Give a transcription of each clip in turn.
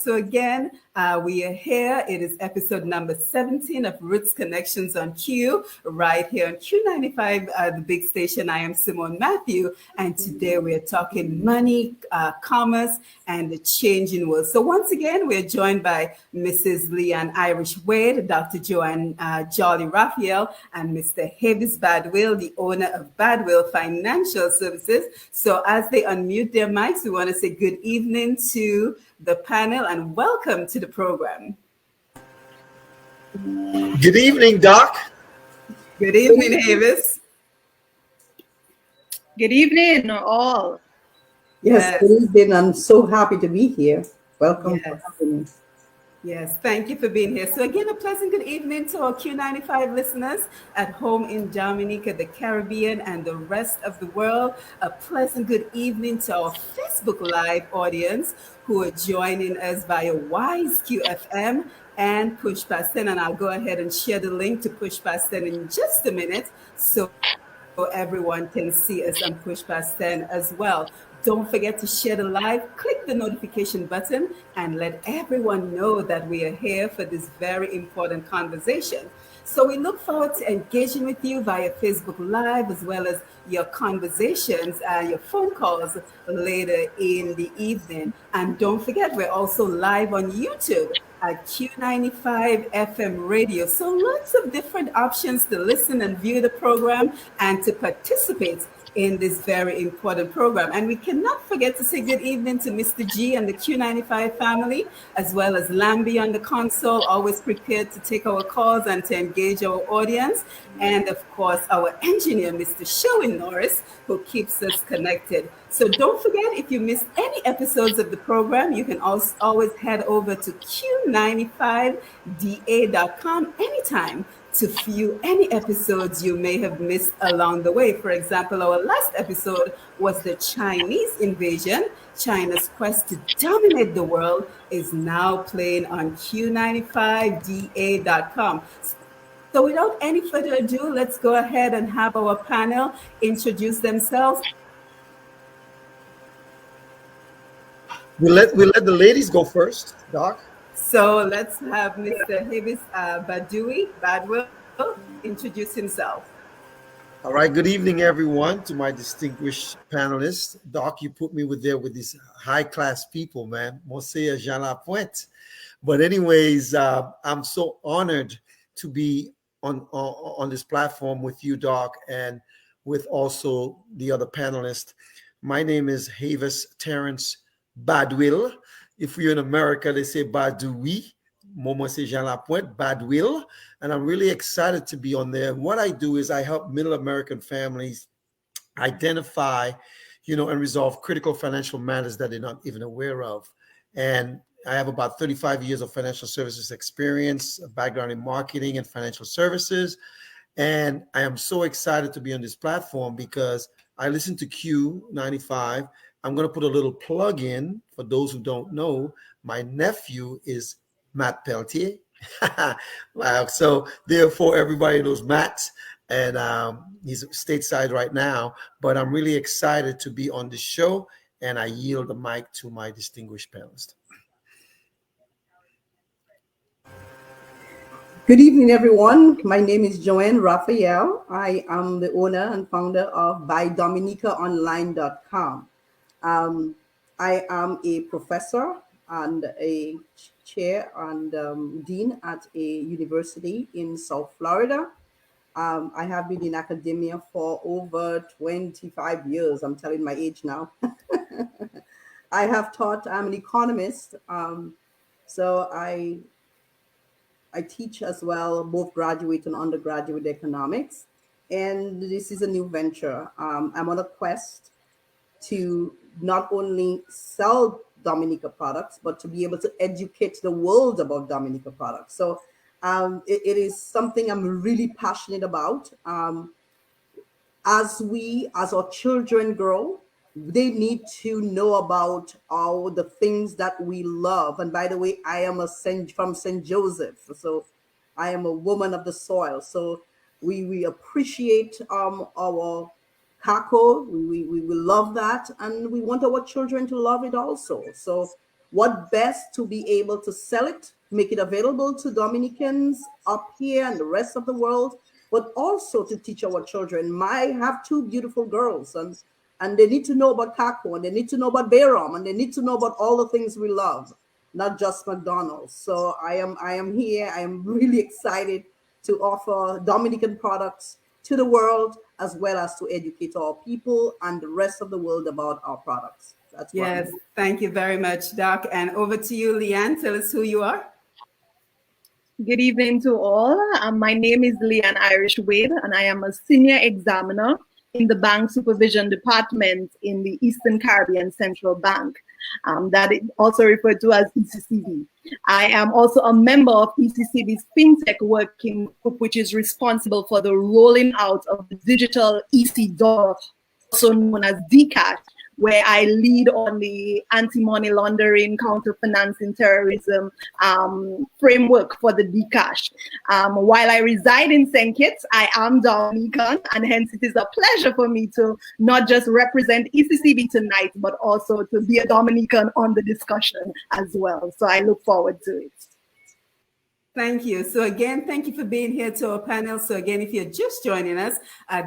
So again, we are here. It is episode number 17 of Roots Connections on Q, right here on Q95, the big station. I am Simone Mathieu, and today we are talking money, commerce, and the changing world. So once again, we're joined by Mrs. Liane Irish Wade, Dr. Joann Jolly Raphael, and Mr. Havis Bardouille, the owner of Bardouille Financial Services. So as they unmute their mics, we want to say good evening to the panel and welcome to the program. Good evening, Doc. Good evening, Havis. Good evening, all. Yes, good evening. I'm so happy to be here. Welcome for having me. Yes, thank you for being here. So again, a pleasant good evening to our Q95 listeners at home in Dominica, the Caribbean, and the rest of the world. A pleasant good evening to our Facebook Live audience who are joining us via Wise QFM and Push Past 10. And I'll go ahead and share the link to Push Past 10 in just a minute so everyone can see us on Push Past 10 as well. Don't forget to share the live, click the notification button, and let everyone know that we are here for this very important conversation. So we look forward to engaging with you via Facebook Live, as well as your conversations and your phone calls later in the evening. And don't forget, we're also live on YouTube at Q95 FM radio. So lots of different options to listen and view the program and to participate in this very important program. And we cannot forget to say good evening to Mr. G and the Q95 family, as well as Lambie on the console, always prepared to take our calls and to engage our audience. And of course, our engineer, Mr. Sherwin Norris, who keeps us connected. So don't forget, if you missed any episodes of the program, you can also always head over to Q95da.com anytime to view any episodes you may have missed along the way. For example, our last episode was the Chinese invasion. China's quest to dominate the world is now playing on Q95da.com. So without any further ado, let's go ahead and have our panel introduce themselves. We let the ladies go first, Doc. So let's have Mr. Havis Bardouille introduce himself. All right. Good evening, everyone, to my distinguished panelists. Doc, you put me with these high-class people, man. Monsieur Jean Lapointe. But anyways, I'm so honored to be on this platform with you, Doc, and with also the other panelists. My name is Havis Terrence Bardouille. If you're in America, they say Bardouille. Momo say Jean Lapointe, Bardouille. And I'm really excited to be on there. What I do is I help middle American families identify, and resolve critical financial matters that they're not even aware of. And I have about 35 years of financial services experience, a background in marketing and financial services. And I am so excited to be on this platform because I listen to Q95. I'm going to put a little plug in for those who don't know. My nephew is Matt Peltier. Wow. So therefore, everybody knows Matt, and he's stateside right now. But I'm really excited to be on the show, and I yield the mic to my distinguished panelist. Good evening, everyone. My name is Joann Raphael. I am the owner and founder of BuyDominicaOnline.com. I am a professor and a chair and dean at a university in South Florida. I have been in academia for over 25 years. I'm telling my age now. I have taught, I'm an economist. So I teach as well, both graduate and undergraduate economics. And this is a new venture. I'm on a quest to not only sell Dominica products, but to be able to educate the world about Dominica products. So it is something I'm really passionate about. As our children grow, they need to know about all the things that we love. And by the way, I am from St. Joseph, so I am a woman of the soil. So we appreciate our Kako. We love that, and we want our children to love it also. So what best to be able to sell it, make it available to Dominicans up here and the rest of the world, but also to teach our children. I have two beautiful girls, and they need to know about Kako, and they need to know about Bayram, and they need to know about all the things we love, not just McDonald's. So I am here. I am really excited to offer Dominican products to the world, as well as to educate our people and the rest of the world about our products. That's what Yes, thank you very much, Doc. And over to you, Liane. Tell us who you are. Good evening to all. My name is Liane Irish Wade, and I am a senior examiner in the Bank Supervision Department in the Eastern Caribbean Central Bank, that is also referred to as ECCB. I am also a member of ECCB's FinTech Working Group, which is responsible for the rolling out of the digital EC dollar, also known as Dcash, where I lead on the anti-money laundering, counter-financing terrorism framework for the Dcash. While I reside in St. Kitts, I am Dominican, and hence it is a pleasure for me to not just represent ECCB tonight, but also to be a Dominican on the discussion as well. So I look forward to it. Thank you. So again, thank you for being here to our panel. So again, if you're just joining us,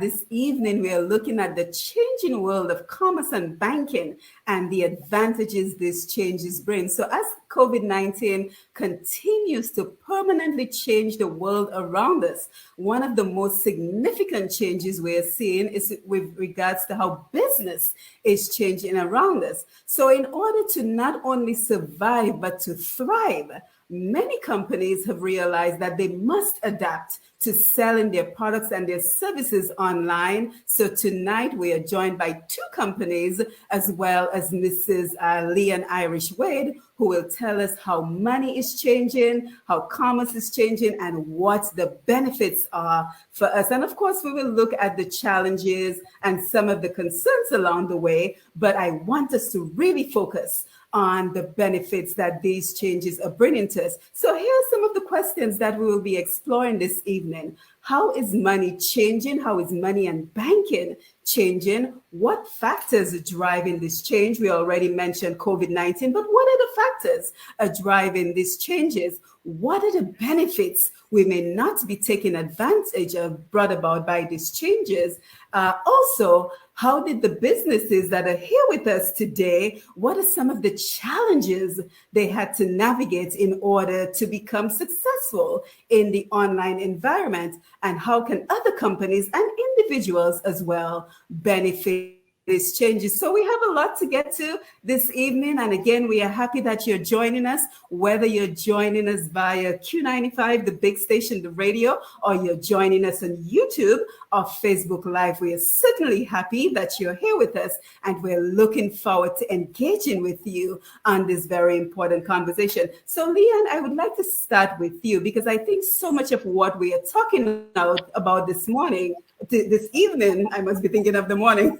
this evening we are looking at the changing world of commerce and banking and the advantages these changes bring. So as COVID-19 continues to permanently change the world around us, one of the most significant changes we're seeing is with regards to how business is changing around us. So in order to not only survive, but to thrive, many companies have realized that they must adapt to selling their products and their services online. So tonight we are joined by two companies, as well as Mrs. Liane Irish Wade, who will tell us how money is changing, how commerce is changing, and what the benefits are for us. And of course, we will look at the challenges and some of the concerns along the way, but I want us to really focus on the benefits that these changes are bringing to us. So here are some of the questions that we will be exploring this evening. How is money changing? How is money and banking changing? What factors are driving this change? We already mentioned COVID-19, but what other factors are driving these changes? What are the benefits we may not be taking advantage of brought about by these changes? Also, how did the businesses that are here with us today, what are some of the challenges they had to navigate in order to become successful in the online environment? And how can other companies and individuals as well benefit these changes? So we have a lot to get to this evening. And again, we are happy that you're joining us, whether you're joining us via Q95, the big station, the radio, or you're joining us on YouTube or Facebook Live. We are certainly happy that you're here with us, and we're looking forward to engaging with you on this very important conversation. So Liane, I would like to start with you, because I think so much of what we are talking about this morning, this evening, I must be thinking of the morning.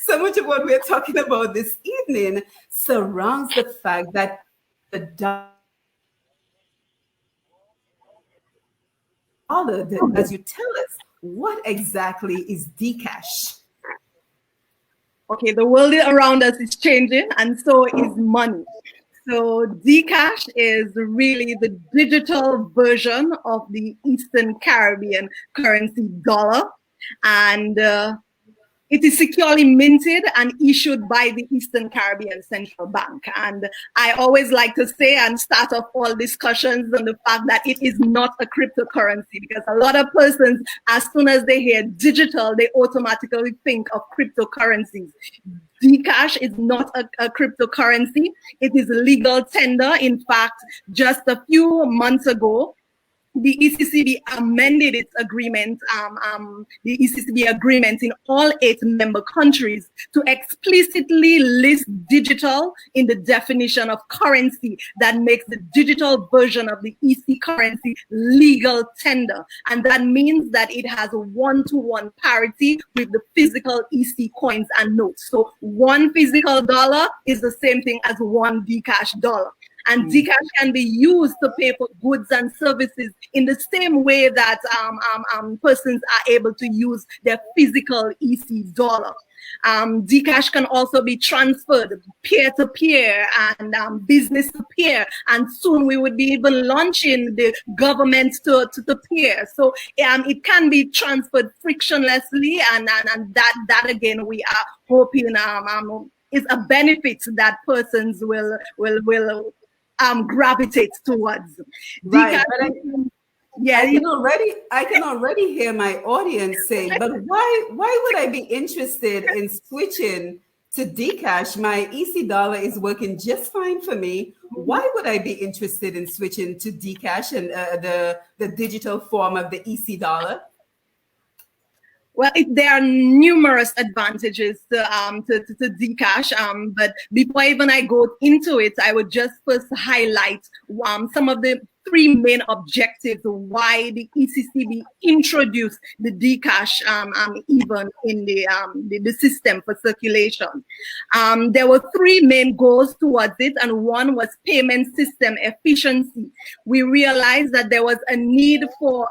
So much of what we're talking about this evening surrounds the fact that the dollar, as you tell us, what exactly is Dcash? Okay, the world around us is changing, and so is money. So Dcash is really the digital version of the Eastern Caribbean currency dollar, and it is securely minted and issued by the Eastern Caribbean Central Bank. And I always like to say and start off all discussions on the fact that it is not a cryptocurrency, because a lot of persons, as soon as they hear digital, they automatically think of cryptocurrencies. Dcash is not a cryptocurrency. It is legal tender. In fact, just a few months ago, the ECCB amended its agreement, the ECCB agreement in all 8 member countries to explicitly list digital in the definition of currency that makes the digital version of the EC currency legal tender. And that means that it has a one-to-one parity with the physical EC coins and notes. So one physical dollar is the same thing as one Dcash dollar. And Dcash can be used to pay for goods and services in the same way that persons are able to use their physical EC dollar. Dcash can also be transferred peer-to-peer and business-to-peer, and soon we would be even launching the government to peer. So it can be transferred frictionlessly, and that again we are hoping is a benefit that persons will gravitate towards. Right, Dcash, yeah, I can already hear my audience saying, but why would I be interested in switching to Dcash? My EC dollar is working just fine for me. Why would I be interested in switching to Dcash and the digital form of the EC dollar? Well, there are numerous advantages to Dcash, but before even I go into it, I would just first highlight some of the three main objectives why the ECCB introduced the Dcash even in the system for circulation. There were three main goals towards it, and one was payment system efficiency. We realized that there was a need for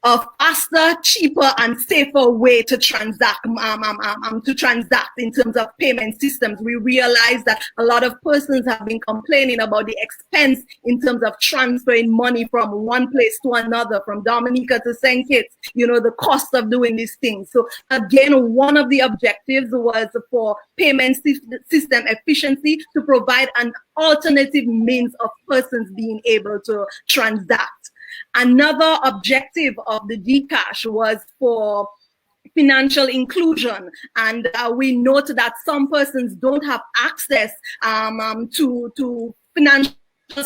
a faster, cheaper, and safer way to transact in terms of payment systems. We realize that a lot of persons have been complaining about the expense in terms of transferring money from one place to another, from Dominica to St. Kitts, the cost of doing these things. So again, one of the objectives was for payment system efficiency, to provide an alternative means of persons being able to transact. Another objective of the Dcash was for financial inclusion, and we note that some persons don't have access to financial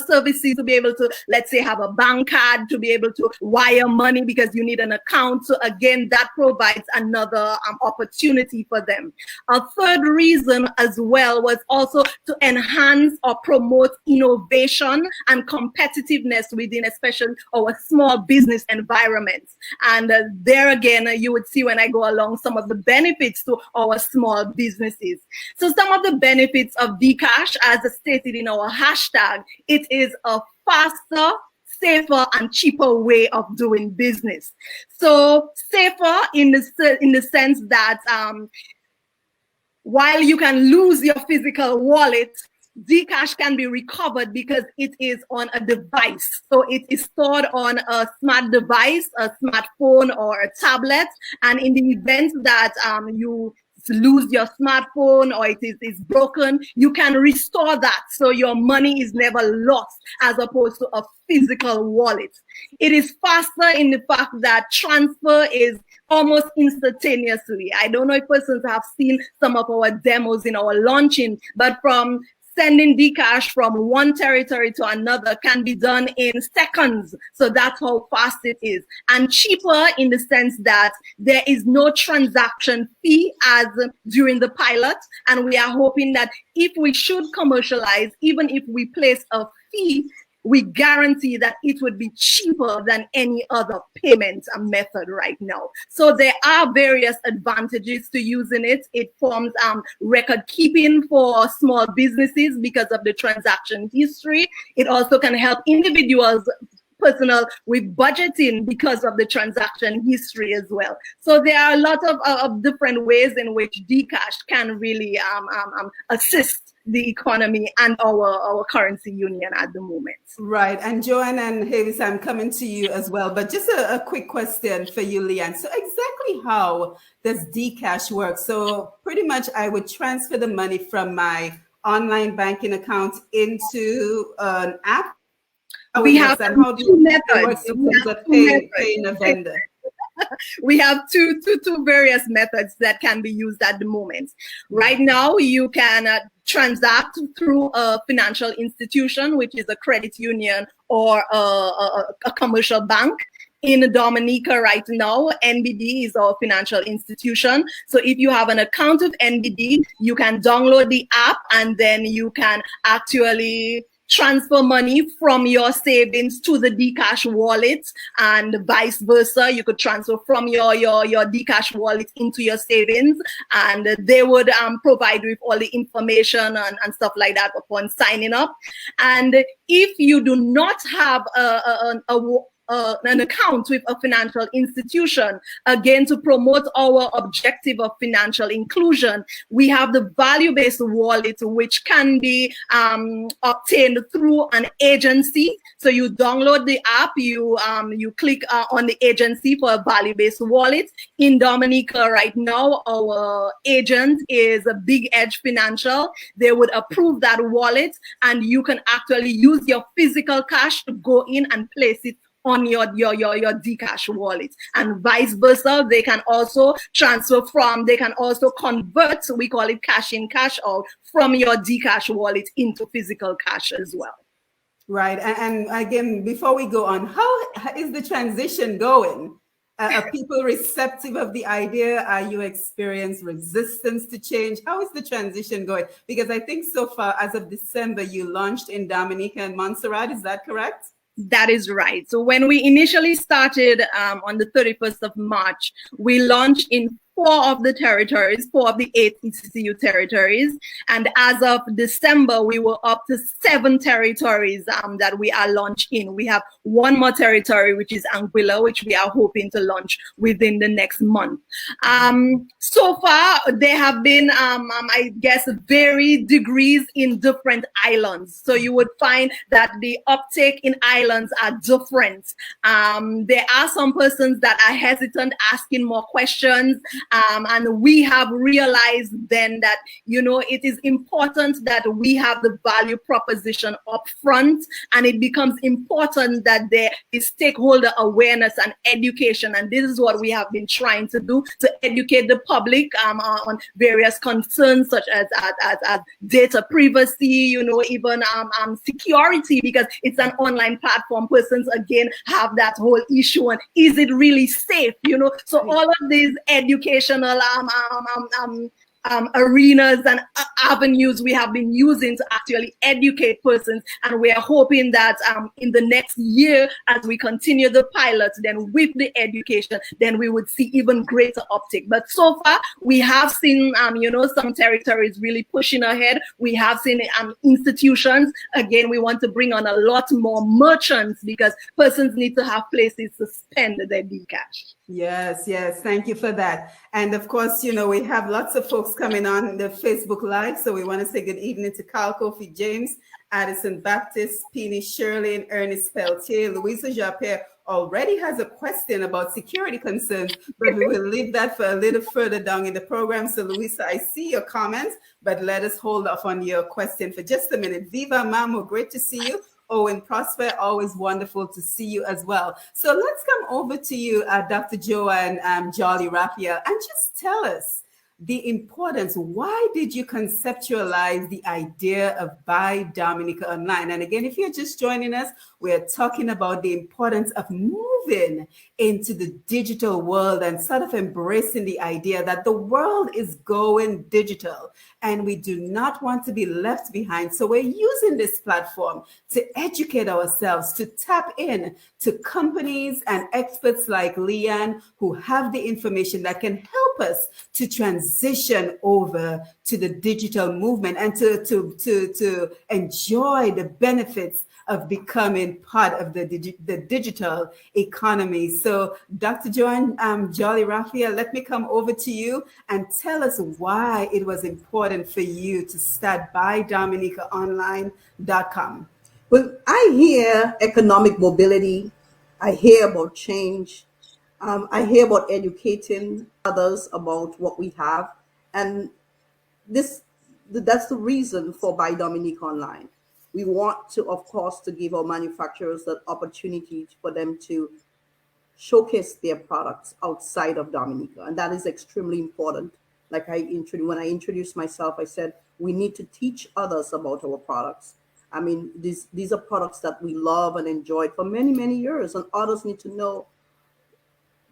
services to be able to, let's say, have a bank card, to be able to wire money because you need an account. So again, that provides another opportunity for them. A third reason as well was also to enhance or promote innovation and competitiveness within especially our small business environments. And there again, you would see when I go along some of the benefits to our small businesses. So some of the benefits of Dcash, as stated in our hashtag, it is a faster, safer, and cheaper way of doing business. So safer in the sense that while you can lose your physical wallet, Dcash can be recovered because it is on a device. So it is stored on a smart device, a smartphone or a tablet. And in the event that you lose your smartphone or it is broken, you can restore that, so your money is never lost, as opposed to a physical wallet. It is faster in the fact that transfer is almost instantaneously. I don't know if persons have seen some of our demos in our launching, but from sending Dcash from one territory to another can be done in seconds. So that's how fast it is. And cheaper in the sense that there is no transaction fee as during the pilot. And we are hoping that if we should commercialize, even if we place a fee, we guarantee that it would be cheaper than any other payment method right now. So there are various advantages to using it. It forms record keeping for small businesses because of the transaction history. It also can help individuals personal with budgeting because of the transaction history as well. So there are a lot of different ways in which Dcash can really assist the economy and our currency union at the moment. Right. And Joann and Havis, I'm coming to you as well. But just a quick question for you, Liane. So exactly how does Dcash work? So pretty much I would transfer the money from my online banking account into an app. We have two methods. Paying a vendor. We have two various methods that can be used at the moment. Right now, you can transact through a financial institution, which is a credit union or a commercial bank. In Dominica right now, NBD is our financial institution. So if you have an account of NBD, you can download the app and then you can actually transfer money from your savings to the Dcash wallet, and vice versa. You could transfer from your Dcash wallet into your savings, and they would provide you with all the information and stuff like that upon signing up. And if you do not have an account with a financial institution, again, to promote our objective of financial inclusion, we have the value-based wallet, which can be obtained through an agency. So you download the app, you click on the agency for a value-based wallet. In Dominica right now, our agent is a Big Edge Financial. They would approve that wallet, and you can actually use your physical cash to go in and place it on your Dcash wallet, and vice versa. They can also they can also convert, we call it cash in, cash out, from your Dcash wallet into physical cash as well. Right. And again, before we go on, how is the transition going? Are people receptive of the idea? Are you experiencing resistance to change? How is the transition going? Because I think so far, as of December, you launched in Dominica and Montserrat. Is that correct? That is right. So when we initially started on the 31st of March, we launched in 4 of the territories, 4 of the 8 ECCU territories. And as of December, we were up to 7 territories that we are launched in. We have 1 more territory, which is Anguilla, which we are hoping to launch within the next month. So far, there have been, I guess, varied degrees in different islands. So you would find that the uptake in islands are different. There are some persons that are hesitant, asking more questions. And we have realized then that, it is important that we have the value proposition up front, and it becomes important that there is stakeholder awareness and education. And this is what we have been trying to do, to educate the public on various concerns such as data privacy, even security, because it's an online platform. Persons, again, have that whole issue. And is it really safe? So all of these educational arenas and avenues we have been using to actually educate persons, and we are hoping that in the next year, as we continue the pilot, then with the education, then we would see even greater uptake. But so far, we have seen some territories really pushing ahead. We have seen institutions. Again, we want to bring on a lot more merchants, because persons need to have places to spend their Dcash. Yes. Thank you for that. And of course, we have lots of folks coming on the Facebook Live. So we want to say good evening to Carl Kofi James, Addison Baptist, Peony Shirley, and Ernest Peltier. Louisa Japere already has a question about security concerns, but we will leave that for a little further down in the program. So Louisa, I see your comments, but let us hold off on your question for just a minute. Viva Mamo, great to see you. Owen Prosper, always wonderful to see you as well. So let's come over to you, Dr. Joann Jolly Raphael, and just tell us the importance. Why did you conceptualize the idea of Buy Dominica Online? And again, if you're just joining us, we're talking about the importance of moving into the digital world and sort of embracing the idea that the world is going digital and we do not want to be left behind. So we're using this platform to educate ourselves, to tap in to companies and experts like Liane, who have the information that can help us to transition over to the digital movement and to enjoy the benefits of becoming part of the digital economy. So Dr. Joann Jolly Raphael, let me come over to you and tell us why it was important for you to start BuyDominicaOnline.com. Well, I hear economic mobility. I hear about change. I hear about educating others about what we have. And that's the reason for Buy Dominica Online. We want to, of course, to give our manufacturers that opportunity for them to showcase their products outside of Dominica. And that is extremely important. Like when I introduced myself, I said, we need to teach others about our products. I mean, these are products that we love and enjoyed for many, many years, and others need to know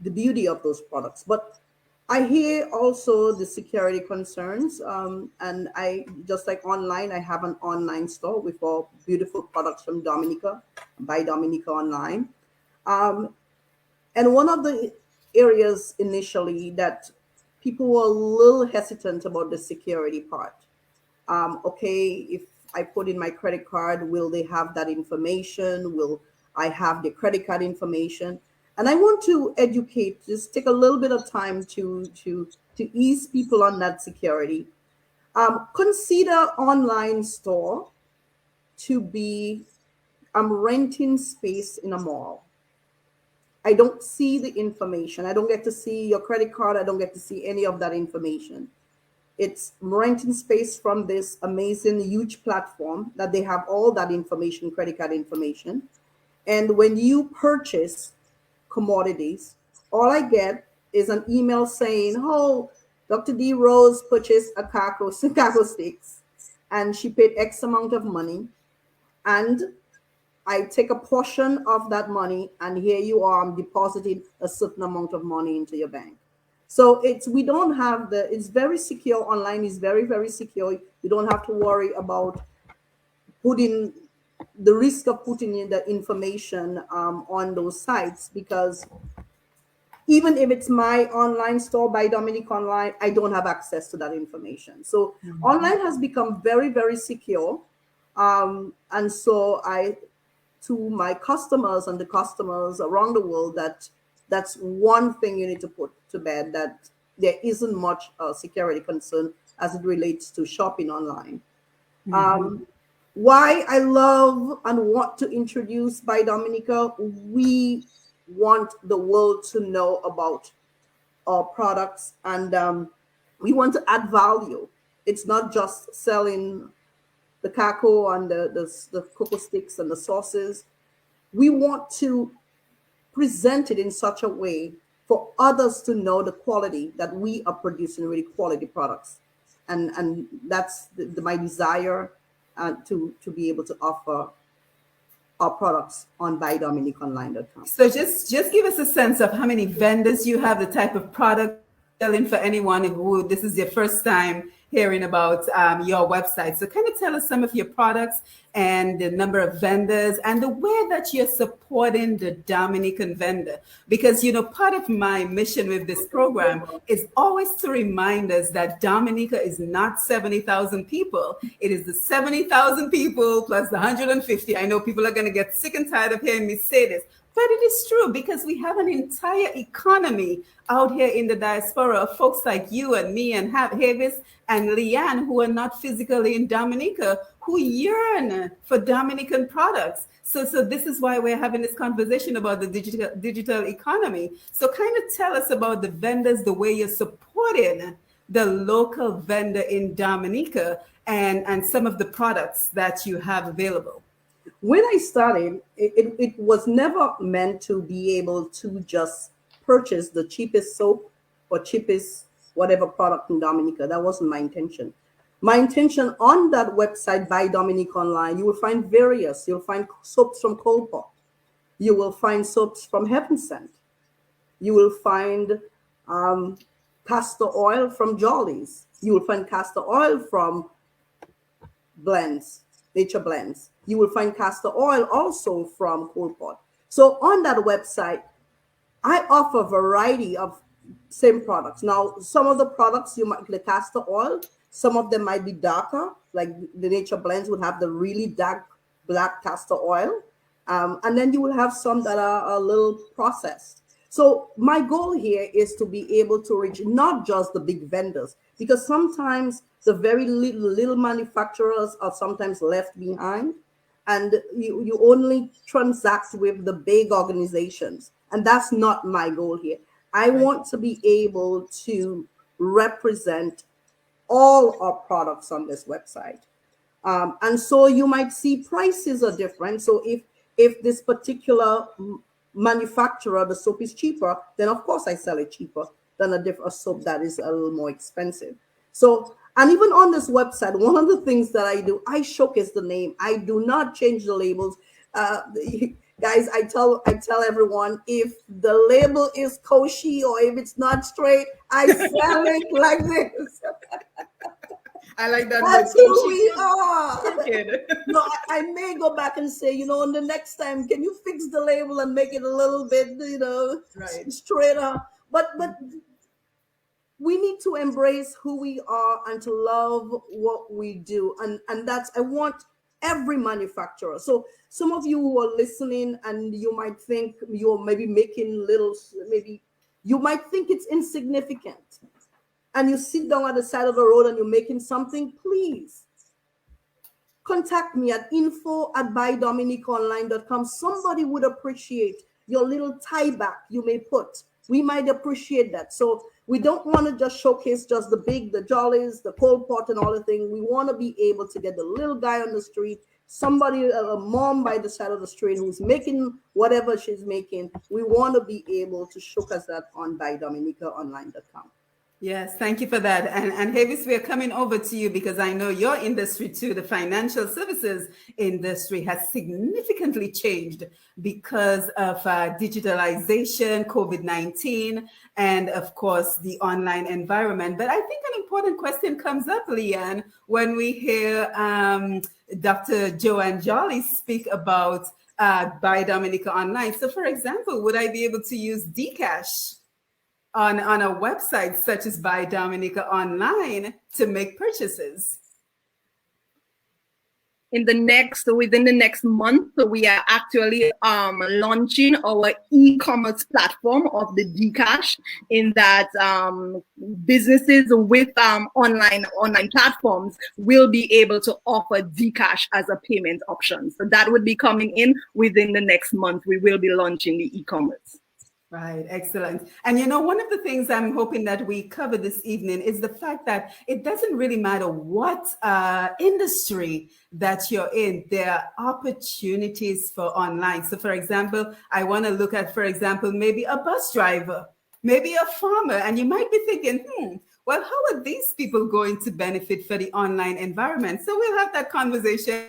the beauty of those products. But I hear also the security concerns, and I just like online. I have an online store with all beautiful products from Dominica, by Dominica Online. Um, and one of the areas initially that people were a little hesitant about the security part. Okay, if I put in my credit card, will they have that information? Will I have the credit card information? And I want to educate, just take a little bit of time to ease people on that security. Consider online store to be renting space in a mall. I don't see the information. I don't get to see your credit card. I don't get to see any of that information. It's renting space from this amazing, huge platform that they have all that information, credit card information. And when you purchase commodities, all I get is an email saying, oh, Dr. D. Rose purchased a caco sticks and she paid X amount of money. And I take a portion of that money, and here you are, I'm depositing a certain amount of money into your bank. So we don't have it's very secure. Online is very, very secure. You don't have to worry about putting the risk of putting in the information on those sites, because even if it's my online store by Dominic Online, I don't have access to that information. So online has become very, very secure. And so to my customers and the customers around the world, that's one thing you need to put to bed, that there isn't much security concern as it relates to shopping online. Why I love and want to introduce by Dominica, we want the world to know about our products, and we want to add value. It's not just selling the cacao and the cocoa sticks and the sauces. We want to present it in such a way for others to know the quality that we are producing, really quality products. And that's my desire, to be able to offer our products on buydominiconline.com. So just give us a sense of how many vendors you have, the type of product selling, for anyone who this is their first time hearing about your website. So kind of tell us some of your products and the number of vendors and the way that you're supporting the Dominican vendor. Because, part of my mission with this program is always to remind us that Dominica is not 70,000 people. It is the 70,000 people plus the 150. I know people are going to get sick and tired of hearing me say this, but it is true, because we have an entire economy out here in the diaspora of folks like you and me and Havis and Liane, who are not physically in Dominica, who yearn for Dominican products. So this is why we're having this conversation about the digital economy. So kind of tell us about the vendors, the way you're supporting the local vendor in Dominica, and some of the products that you have available. When I started, it was never meant to be able to just purchase the cheapest soap or cheapest whatever product in Dominica. That wasn't my intention. My intention on that website by Dominic Online, you will find you'll find soaps from Cold Pot. You will find soaps from Heaven Sent. You will find castor oil from Jolly's. You will find castor oil from Nature Blends. You will find castor oil also from Cold Pot. So on that website, I offer a variety of same products. Now, some of the products the castor oil, some of them might be darker, like the Nature Blends would have the really dark black castor oil. And then you will have some that are a little processed. So my goal here is to be able to reach not just the big vendors, because sometimes the very little manufacturers are sometimes left behind, and you only transact with the big organizations. And that's not my goal here. I want to be able to represent all our products on this website. And so you might see prices are different. So if this particular manufacturer, the soap is cheaper, then of course I sell it cheaper than a soap that is a little more expensive. So, and even on this website, one of the things that I do, I showcase the name. I do not change the labels. Guys, I tell everyone, if the label is koshy or if it's not straight, I sell it like this. I like that word, That's who koshy. we are. Kid. No, I may go back and say, the next time, can you fix the label and make it a little bit, Right. straighter? But we need to embrace who we are and to love what we do. And that's, I want every manufacturer. So some of you who are listening and you might think you're maybe making little, maybe you might think it's insignificant. And you sit down at the side of the road and you're making something, please contact me at info@buydominiqueonline.com. Somebody would appreciate your little tie back you may put. We might appreciate that. So we don't want to just showcase just the jollies, the cold pot and all the thing. We want to be able to get the little guy on the street, somebody, a mom by the side of the street who's making whatever she's making. We want to be able to showcase that on buydominiqueonline.com. Yes, thank you for that. And Havis, we are coming over to you because I know your industry too, the financial services industry, has significantly changed because of digitalization, COVID-19, and of course the online environment. But I think an important question comes up, Liane, when we hear Dr. Joann Jolly speak about Buy Dominica Online. So for example, would I be able to use Dcash on a website such as Buy Dominica Online to make purchases? Within the next month, we are actually launching our e-commerce platform of the Dcash, in that businesses with online platforms will be able to offer Dcash as a payment option. So that would be coming in within the next month. We will be launching the e-commerce. Right, excellent. And one of the things I'm hoping that we cover this evening is the fact that it doesn't really matter what industry that you're in, there are opportunities for online. So for example, I want to look at, for example, maybe a bus driver, maybe a farmer, and you might be thinking, well, how are these people going to benefit for the online environment? So we'll have that conversation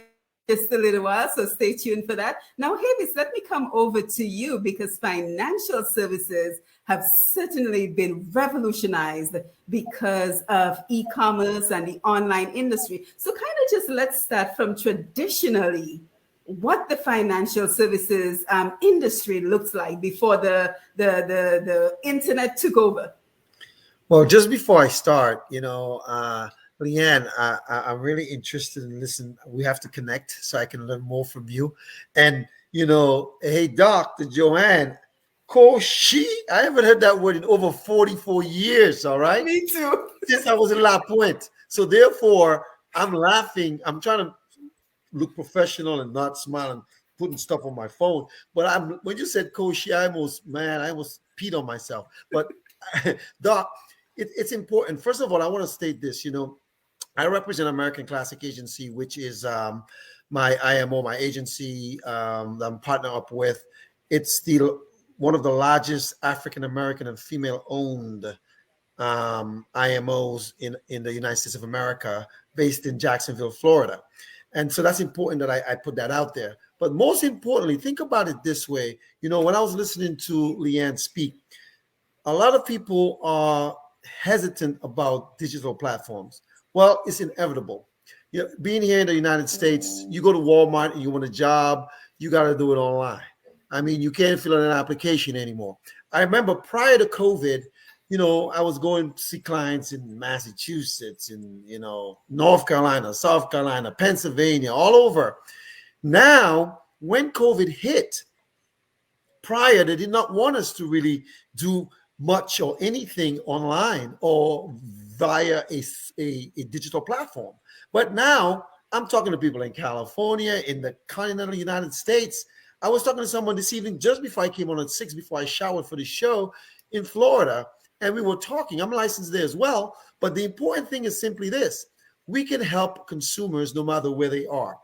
just a little while, so stay tuned for that. Now, Havis, let me come over to you because financial services have certainly been revolutionized because of e-commerce and the online industry. So kind of just let's start from traditionally what the financial services industry looks like before the internet took over. Well, just before I start, Liane, I'm really interested in listening. We have to connect so I can learn more from you. And, hey, Dr. Joann, Koshi, I haven't heard that word in over 44 years, all right? Me too. Since I was in La Pointe. So therefore, I'm laughing. I'm trying to look professional and not smiling, putting stuff on my phone. But when you said Koshi, I almost peed on myself. But, Doc, it's important. First of all, I want to state this, I represent American Classic Agency, which is my IMO, my agency that I'm partnered up with. It's one of the largest African American and female-owned IMOs in the United States of America, based in Jacksonville, Florida. And so that's important that I put that out there. But most importantly, think about it this way. When I was listening to Liane speak, a lot of people are hesitant about digital platforms. Well, it's inevitable. Being here in the United States, you go to Walmart and you want a job, you got to do it online. I mean, you can't fill out an application anymore. I remember prior to COVID, I was going to see clients in Massachusetts, in, North Carolina, South Carolina, Pennsylvania, all over. Now, when COVID hit, prior, they did not want us to really do much or anything online or via a digital platform. But now I'm talking to people in California, in the continental United States. I was talking to someone this evening just before I came on at 6, before I showered for the show, in Florida, and we were talking. I'm licensed there as well. But the important thing is simply this: we can help consumers no matter where they are.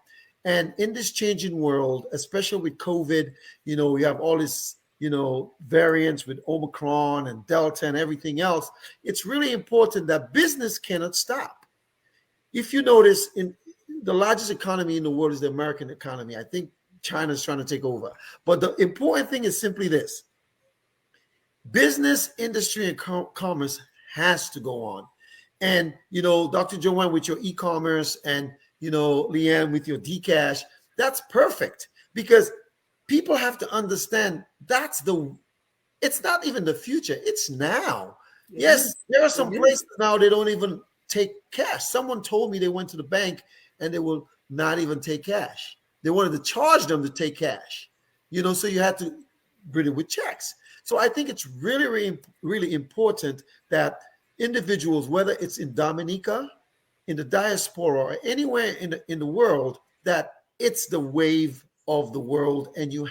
And in this changing world, especially with COVID, we have all this variants with Omicron and Delta and everything else. It's really important that business cannot stop. If you notice, in the largest economy in the world is the American economy. I think China's trying to take over. But the important thing is simply this: business, industry, and commerce has to go on. And, Dr. Joann with your e-commerce and, Liane with your Dcash, that's perfect, because people have to understand it's not even the future. It's now. Yes, there are some places now they don't even take cash. Someone told me they went to the bank and they will not even take cash. They wanted to charge them to take cash, so you had to bring it with checks. So I think it's really, really, really important that individuals, whether it's in Dominica, in the diaspora, or anywhere in the world, that it's the wave of the world, and you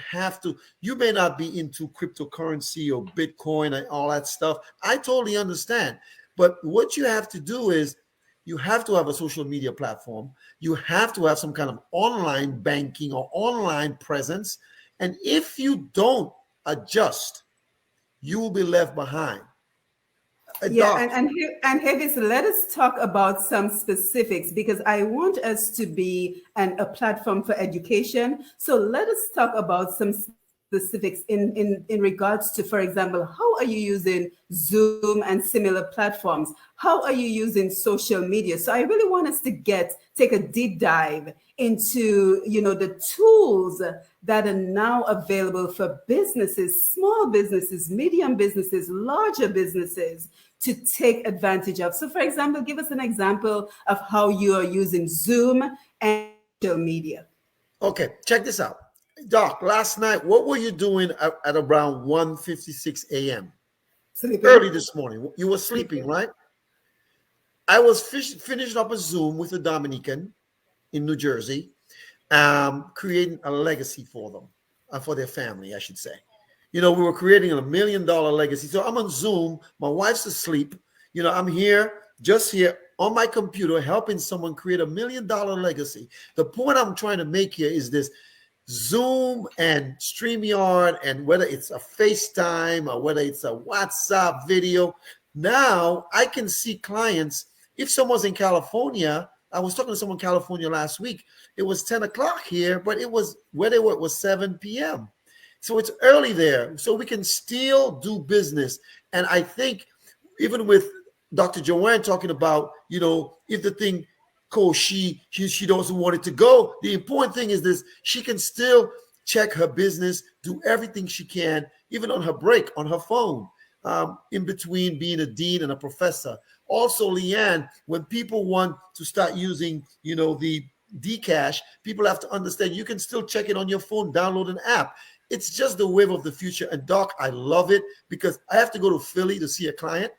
may not be into cryptocurrency or Bitcoin and all that stuff. I totally understand. But what you have to do is you have to have a social media platform. You have to have some kind of online banking or online presence. And if you don't adjust, you will be left behind. And Havis, let us talk about some specifics, because I want us to be a platform for education. So let us talk about some specifics in regards to, for example, how are you using Zoom and similar platforms? How are you using social media? So I really want us to take a deep dive into, the tools that are now available for businesses, small businesses, medium businesses, larger businesses, to take advantage of. So, for example, give us an example of how you are using Zoom and social media. Okay, check this out. Doc, last night, what were you doing at around 1:56 a.m.? Sleeping. Early this morning. You were sleeping, right? I was finishing up a Zoom with a Dominican in New Jersey, creating a legacy for them, for their family, I should say. We were creating a $1 million legacy. So I'm on Zoom. My wife's asleep. I'm just here on my computer, helping someone create $1 million legacy. The point I'm trying to make here is this: Zoom and StreamYard, and whether it's a FaceTime or whether it's a WhatsApp video, now I can see clients. If someone's in California, I was talking to someone in California last week. It was 10 o'clock here, but it was 7 p.m. So it's early there. So we can still do business. And I think even with Dr. Joann talking about, if the thing she doesn't want it to go, the important thing is this: she can still check her business, do everything she can, even on her break, on her phone, in between being a dean and a professor. Also, Liane, when people want to start using, the Dcash, people have to understand you can still check it on your phone, download an app. It's just the wave of the future. And Doc, I love it, because I have to go to Philly to see a client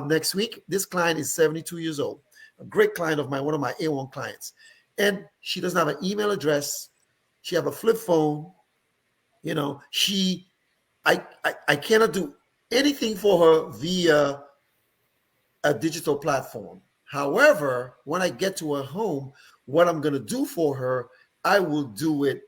next week. This client is 72 years old, a great client of mine, one of my A1 clients. And she doesn't have an email address. She have a flip phone. I cannot do anything for her via a digital platform. However, when I get to her home, what I'm going to do for her, I will do it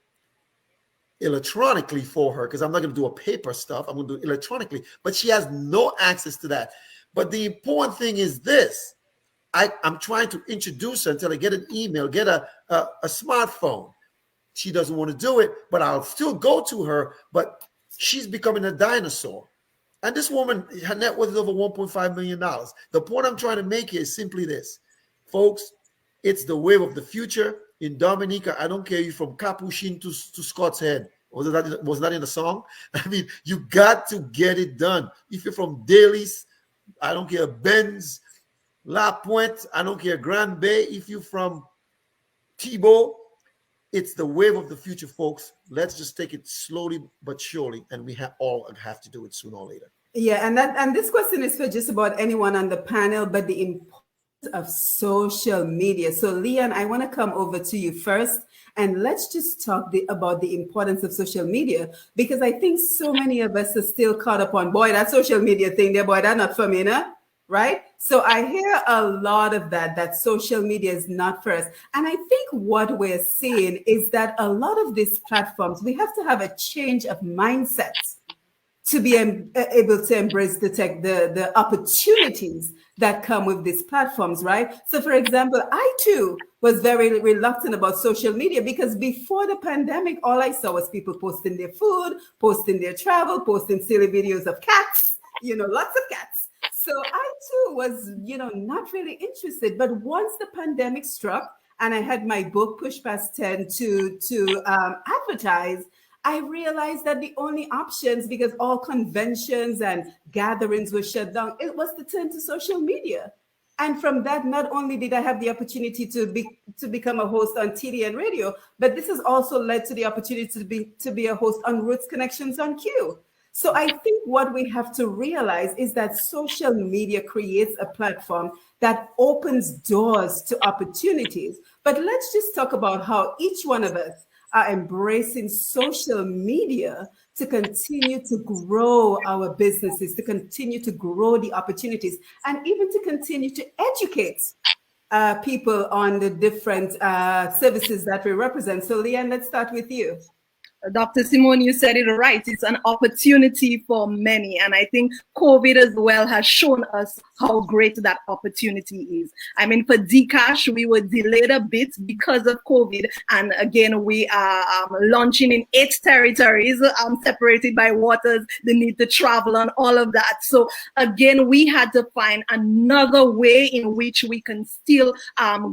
electronically for her, because I'm not going to do a paper stuff. I'm going to do it electronically, but she has no access to that. But the important thing is this: I'm trying to introduce her until I get an email, get a smartphone. She doesn't want to do it, but I'll still go to her. But she's becoming a dinosaur. And this woman, her net worth is over $1.5 million. The point I'm trying to make here is simply this: folks, it's the wave of the future. In Dominica, I don't care if you're from Capuchin to Scott's Head. Was that in the song? I mean, you got to get it done. If you're from Daly's, I don't care, Benz, La Pointe, I don't care, Grand Bay. If you're from Thibault, it's the wave of the future, folks. Let's just take it slowly but surely, and we all have to do it sooner or later. Yeah, and this question is for just about anyone on the panel, but the importance of social media. So, Liane, I want to come over to you first, and let's just talk about the importance of social media, because I think so many of us are still caught up on, boy, that social media thing there, boy, that's not for me, no? Right? So I hear a lot of that social media is not for us. And I think what we're seeing is that a lot of these platforms, we have to have a change of mindset to be able to embrace the opportunities that come with these platforms, right? So, for example, I too was very reluctant about social media because before the pandemic, all I saw was people posting their food, posting their travel, posting silly videos of cats, lots of cats. So I too was, not really interested. But once the pandemic struck and I had my book Push Past 10 to advertise, I realized that the only options, because all conventions and gatherings were shut down, it was to turn to social media. And from that, not only did I have the opportunity to become a host on TV and radio, but this has also led to the opportunity to be a host on Roots Connections on Q. So I think what we have to realize is that social media creates a platform that opens doors to opportunities. But let's just talk about how each one of us are embracing social media to continue to grow our businesses, to continue to grow the opportunities, and even to continue to educate people on the different services that we represent. So, Liane, let's start with you. Dr. Simone, you said it right. It's an opportunity for many. And I think COVID as well has shown us how great that opportunity is. I mean, for Dcash, we were delayed a bit because of COVID. And again, we are launching in 8 territories, separated by waters, the need to travel and all of that. So again, we had to find another way in which we can still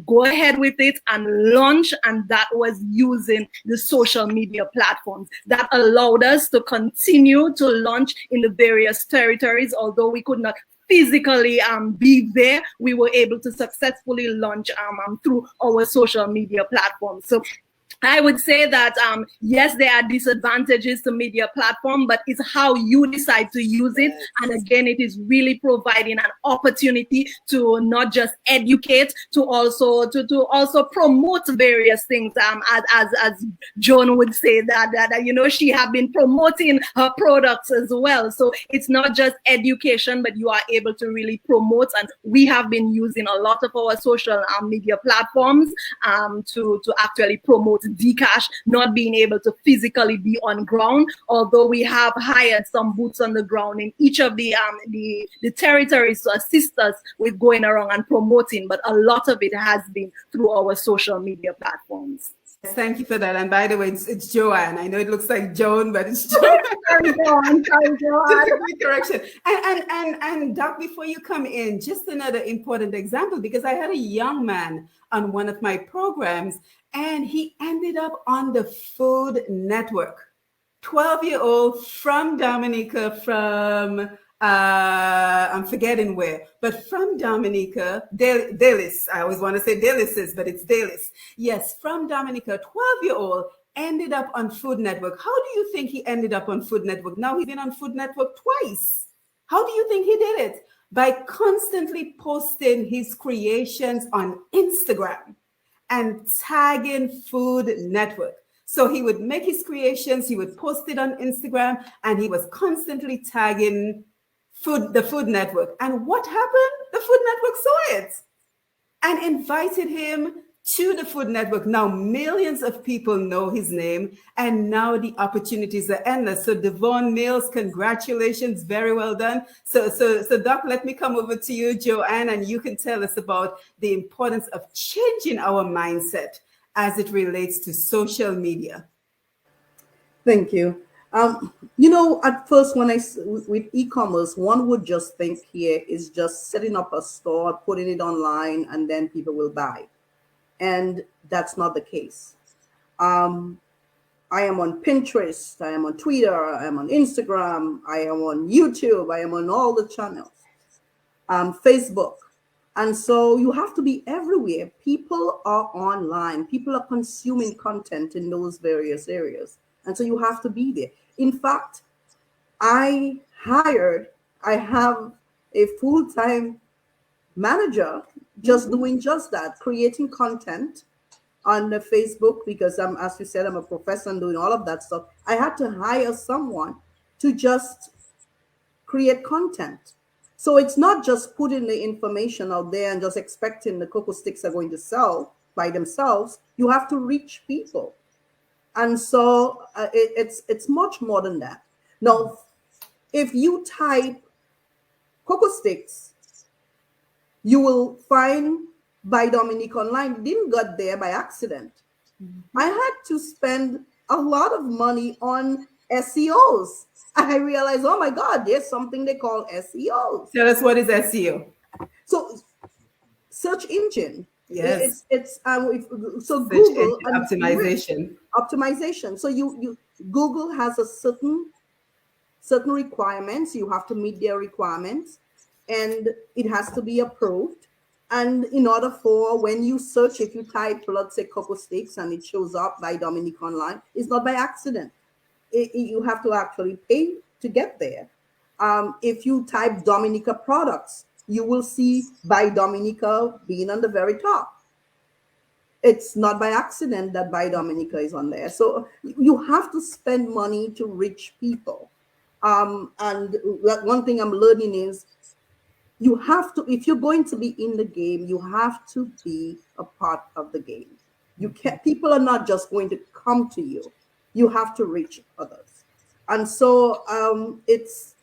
go ahead with it and launch. And that was using the social media platforms that allowed us to continue to launch in the various territories. Although we could not physically be there, we were able to successfully launch through our social media platforms. So I would say that, yes, there are disadvantages to media platform, but it's how you decide to use it. And again, it is really providing an opportunity to not just educate, to also promote various things. As Joan would say that she have been promoting her products as well. So it's not just education, but you are able to really promote. And we have been using a lot of our social media platforms to actually promote Dcash, not being able to physically be on ground, although we have hired some boots on the ground in each of the territories to assist us with going around and promoting, but a lot of it has been through our social media platforms. Thank you for that. And by the way, it's Joann. I know it looks like Joan, but it's Joann. Just a quick correction. And Doc, before you come in, just another important example, because I had a young man on one of my programs, and he ended up on the Food Network. 12-year-old from Dominica, from I'm forgetting where, but from Dominica, Delis. I always want to say Delices, but it's Delis. Yes, from Dominica, 12-year-old ended up on Food Network. How do you think he ended up on Food Network? Now he's been on Food Network twice. How do you think he did it? By constantly posting his creations on Instagram and tagging Food Network. So he would make his creations, he would post it on Instagram, and he was constantly tagging the Food Network. And what happened? The Food Network saw it and invited him to the Food Network. Now millions of people know his name, and now the opportunities are endless. So Devon Mills, congratulations, very well done. So Doc, let me come over to you, Joann, and you can tell us about the importance of changing our mindset as it relates to social media. Thank you. At first, with e-commerce, one would just think here is just setting up a store, putting it online, and then people will buy. And that's not the case. I am on Pinterest, I am on Twitter, I am on Instagram, I am on YouTube, I am on all the channels, Facebook. And so you have to be everywhere. People are online. People are consuming content in those various areas. And so you have to be there. In fact, I have a full-time manager just doing just that, creating content on the Facebook, because as you said, I'm a professor and doing all of that stuff. I had to hire someone to just create content. So it's not just putting the information out there and just expecting the cocoa sticks are going to sell by themselves. You have to reach people. And so it's much more than that. Now, if you type cocoa sticks You will find By Dominique online. Didn't got there by accident. I had to spend a lot of money on SEOs. I realized, oh my God, there's something they call SEOs. Tell us, what is SEO? So search engine. Yes. So Search Google engine and optimization. optimization. So you Google has a certain requirements. You have to meet their requirements, and it has to be approved. And in order for when you search, if you type, let's say, cocoa sticks, and it shows up By Dominique online, it's not by accident. You have to actually pay to get there. If you type Dominica products, you will see By Dominica being on the very top. It's not by accident that By Dominica is on there. So you have to spend money to reach people. And one thing I'm learning is you have to, if you're going to be in the game, you have to be a part of the game. You can't, people are not just going to come to you. You have to reach others. And so it's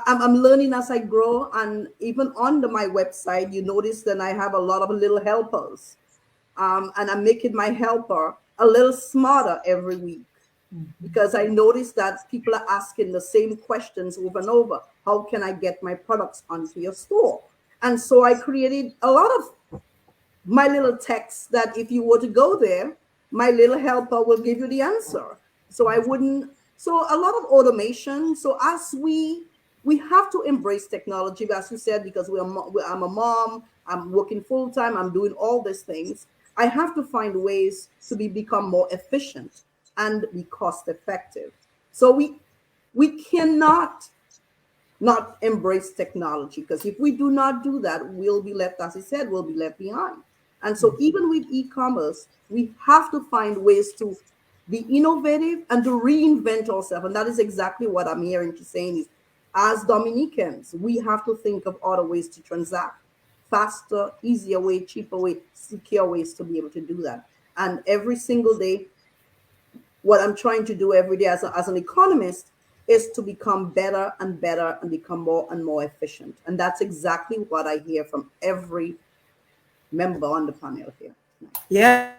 I'm learning as I grow. And even on my website, you notice that I have a lot of little helpers. And I'm making my helper a little smarter every week, because I noticed that people are asking the same questions over and over. How can I get my products onto your store? And so I created a lot of my little text that if you were to go there, my little helper will give you the answer. So a lot of automation. So as we have to embrace technology, as you said, because I'm a mom, I'm working full time, I'm doing all these things. I have to find ways to become more efficient and be cost effective. So we cannot not embrace technology, because if we do not do that, we'll be left, as I said, we'll be left behind. And so even with e-commerce, we have to find ways to be innovative and to reinvent ourselves. And that is exactly what I'm hearing you saying is, as Dominicans, we have to think of other ways to transact. Faster, easier way, cheaper way, secure ways to be able to do that. And every single day, what I'm trying to do every day as an economist is to become better and better and become more and more efficient. And that's exactly what I hear from every member on the panel here. Yeah.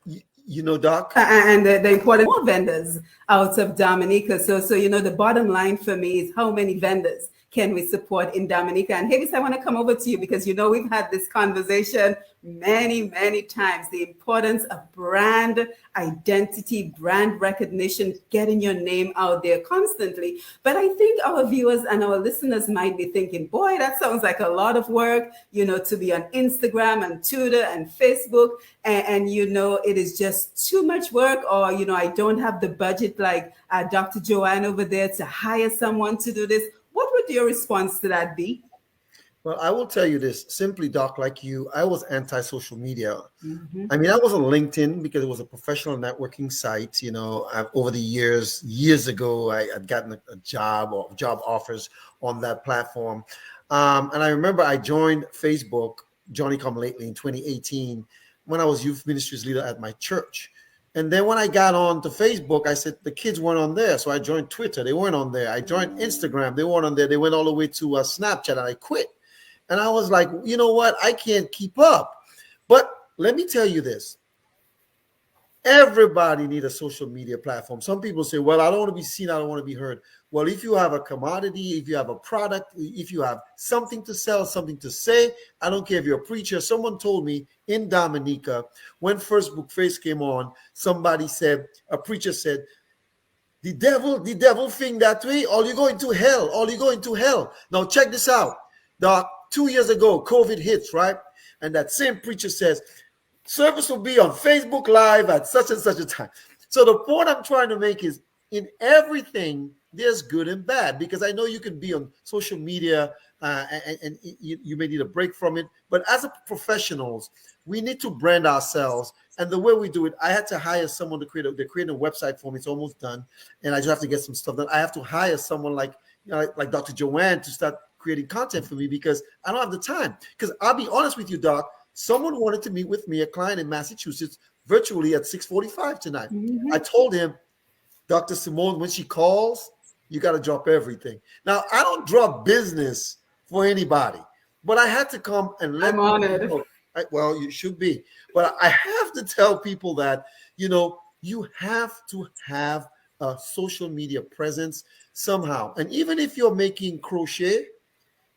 You know, Doc? And the important more vendors out of Dominica. So the bottom line for me is, how many vendors can we support in Dominica? And Havis, I want to come over to you, because we've had this conversation many, many times, the importance of brand identity, brand recognition, getting your name out there constantly. But I think our viewers and our listeners might be thinking, boy, that sounds like a lot of work, to be on Instagram and Twitter and Facebook. And it is just too much work, or, I don't have the budget like Dr. Joann over there to hire someone to do this. What would your response to that be? Well, I will tell you this simply, Doc, like you, I was anti-social media. Mm-hmm. I mean, I was on LinkedIn because it was a professional networking site. Over the years ago, I had gotten a job or job offers on that platform. And I remember I joined Facebook, Johnny Come Lately, in 2018 when I was youth ministries leader at my church. And then when I got on to Facebook, I said the kids weren't on there. So I joined Twitter. They weren't on there. I joined Instagram. They weren't on there. They went all the way to Snapchat, and I quit. And I was like, you know what? I can't keep up. But let me tell you this. Everybody needs a social media platform. Some people say, well, I don't want to be seen. I don't want to be heard. Well, if you have a commodity, if you have a product, if you have something to sell, something to say, I don't care if you're a preacher. Someone told me in Dominica, when Facebook Face came on, a preacher said, the devil think that way, or you going to hell. Now check this out. Doc, 2 years ago, COVID hits, right? And that same preacher says, service will be on Facebook Live at such and such a time. So the point I'm trying to make is, in everything, there's good and bad, because I know you can be on social media and you may need a break from it. But as a professionals, we need to brand ourselves. And the way we do it, I had to hire someone to create a website for me. It's almost done. And I just have to get some stuff done. I have to hire someone like Dr. Joann to start creating content for me, because I don't have the time. Because I'll be honest with you, Doc, someone wanted to meet with me, a client in Massachusetts, virtually at 6:45 tonight. Mm-hmm. I told him, Dr. Simone, when she calls, you got to drop everything. Now, I don't drop business for anybody. But I had to come and let I'm honored. people know. Well, you should be. But I have to tell people that, you have to have a social media presence somehow. And even if you're making crochet,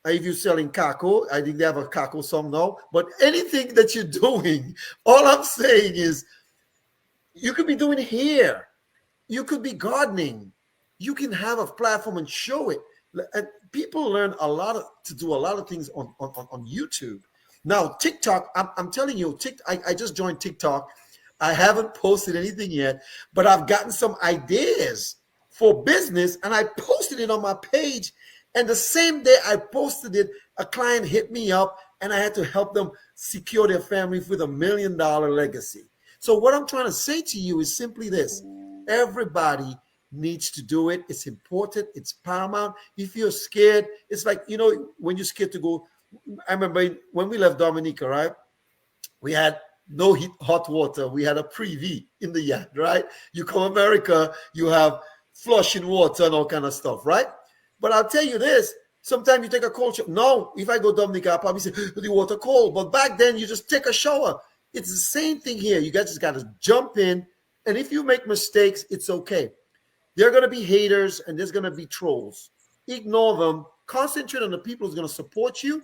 if you're selling kako, I think they have a kako song now. But anything that you're doing, all I'm saying is you could be doing hair. You could be gardening. You can have a platform and show it. And people learn to do a lot of things on YouTube. Now, TikTok, I'm telling you, I just joined TikTok. I haven't posted anything yet, but I've gotten some ideas for business, and I posted it on my page. And the same day I posted it, a client hit me up, and I had to help them secure their family with $1 million legacy. So what I'm trying to say to you is simply this. Everybody needs to do it. It's important. It's paramount. If you're scared, it's like, when you're scared to go. I remember when we left Dominica, right? We had no hot water. We had a privy in the yard, right? You come America, you have flushing water and all kind of stuff, right? But I'll tell you this. Sometimes you take a cold shower. No, if I go Dominica, I'll probably say the water cold. But back then, you just take a shower. It's the same thing here. You guys just got to jump in. And if you make mistakes, it's okay. There are going to be haters and there's going to be trolls. Ignore them. Concentrate on the people who's going to support you.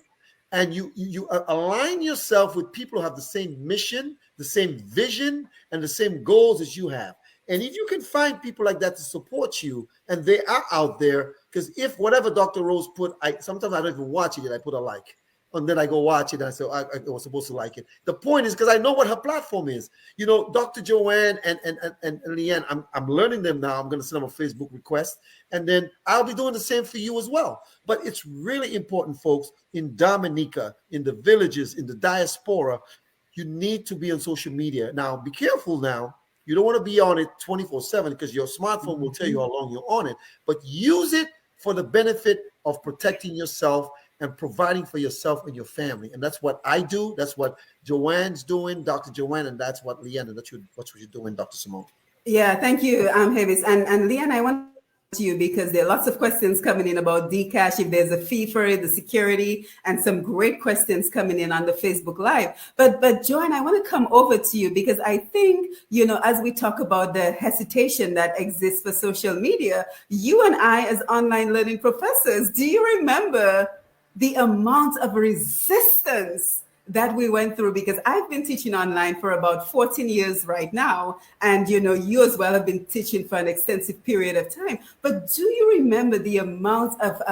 And you align yourself with people who have the same mission, the same vision, and the same goals as you have. And if you can find people like that to support you, and they are out there, because if whatever Dr. Rose put, sometimes I don't even watch it yet, I put a like. And then I go watch it and I say, I was supposed to like it. The point is because I know what her platform is. Dr. Joann and Liane, I'm learning them now. I'm going to send them a Facebook request. And then I'll be doing the same for you as well. But it's really important, folks, in Dominica, in the villages, in the diaspora, you need to be on social media. Now, be careful now. You don't want to be on it 24/7 because your smartphone will tell you how long you're on it. But use it for the benefit of protecting yourself and providing for yourself and your family. And that's what I do. That's what Joann's doing, Dr. Joann, and that's what Liane, and that's what you're doing, Dr. Simone. Yeah, thank you, Havis. And Liane, I want to you because there are lots of questions coming in about Dcash, if there's a fee for it, the security, and some great questions coming in on the Facebook Live. But Joann, I want to come over to you because I think, as we talk about the hesitation that exists for social media, you and I as online learning professors, do you remember the amount of resistance that we went through? Because I've been teaching online for about 14 years right now. And, you as well have been teaching for an extensive period of time. But do you remember the amount of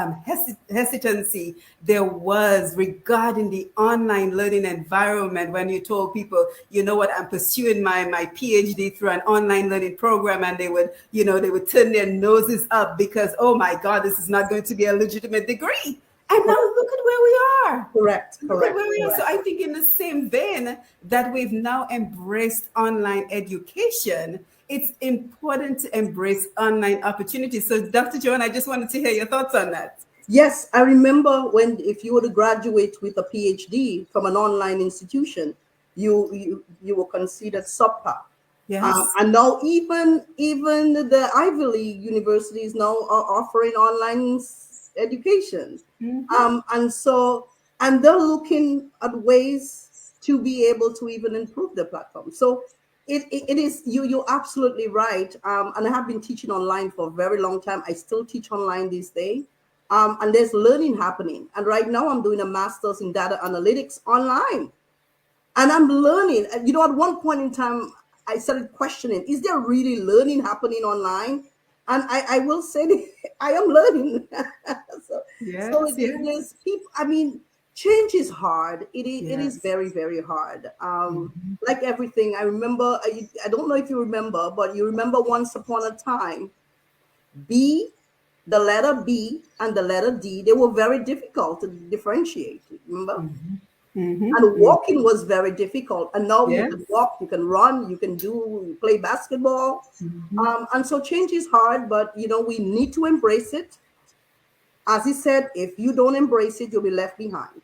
hesitancy there was regarding the online learning environment when you told people, I'm pursuing my PhD through an online learning program, and they would turn their noses up because, oh my God, this is not going to be a legitimate degree. And now look at where we are. Correct. So I think in the same vein that we've now embraced online education, it's important to embrace online opportunities. So Dr. Joann, I just wanted to hear your thoughts on that. Yes, I remember if you were to graduate with a PhD from an online institution, you were considered subpar. Yes. And now even the Ivy League universities now are offering online education. Mm-hmm. And they're looking at ways to be able to even improve the platform. So it is, you're absolutely right. And I have been teaching online for a very long time. I still teach online these days. And there's learning happening. And right now I'm doing a master's in data analytics online. And I'm learning. At one point in time, I started questioning, is there really learning happening online? And I will say I am learning. There's people, change is hard. It is very, very hard. Like everything, I remember, I don't know if you remember, but you remember once upon a time, the letter B and the letter D, they were very difficult to differentiate, remember? Mm-hmm. Mm-hmm. And walking was very difficult. And now you can walk, you can run, you can play basketball. Mm-hmm. And so change is hard, but we need to embrace it. As he said, if you don't embrace it, you'll be left behind.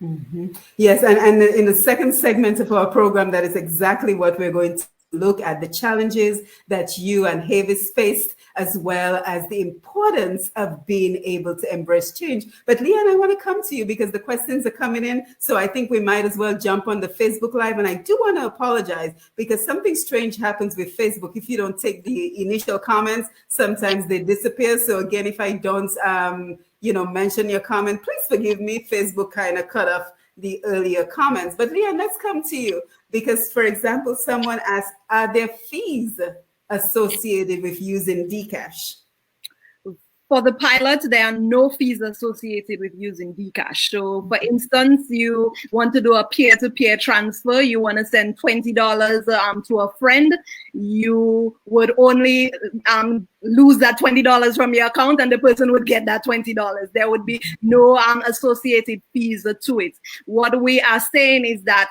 Mm-hmm. Yes, and in the second segment of our program, that is exactly what we're going to look at the challenges that you and Havis faced, as well as the importance of being able to embrace change. But Liane, I want to come to you because the questions are coming in. So I think we might as well jump on the Facebook Live. And I do want to apologize because something strange happens with Facebook. If you don't take the initial comments, sometimes they disappear. So again, if I don't, mention your comment, please forgive me. Facebook kind of cut off the earlier comments. But Liane, let's come to you because, for example, someone asked, are there fees associated with using Dcash? For the pilot, there are no fees associated with using Dcash. So, for instance, you want to do a peer-to-peer transfer, you want to send $20 to a friend, you would only lose that $20 from your account and the person would get that $20. There would be no associated fees to it. What we are saying is that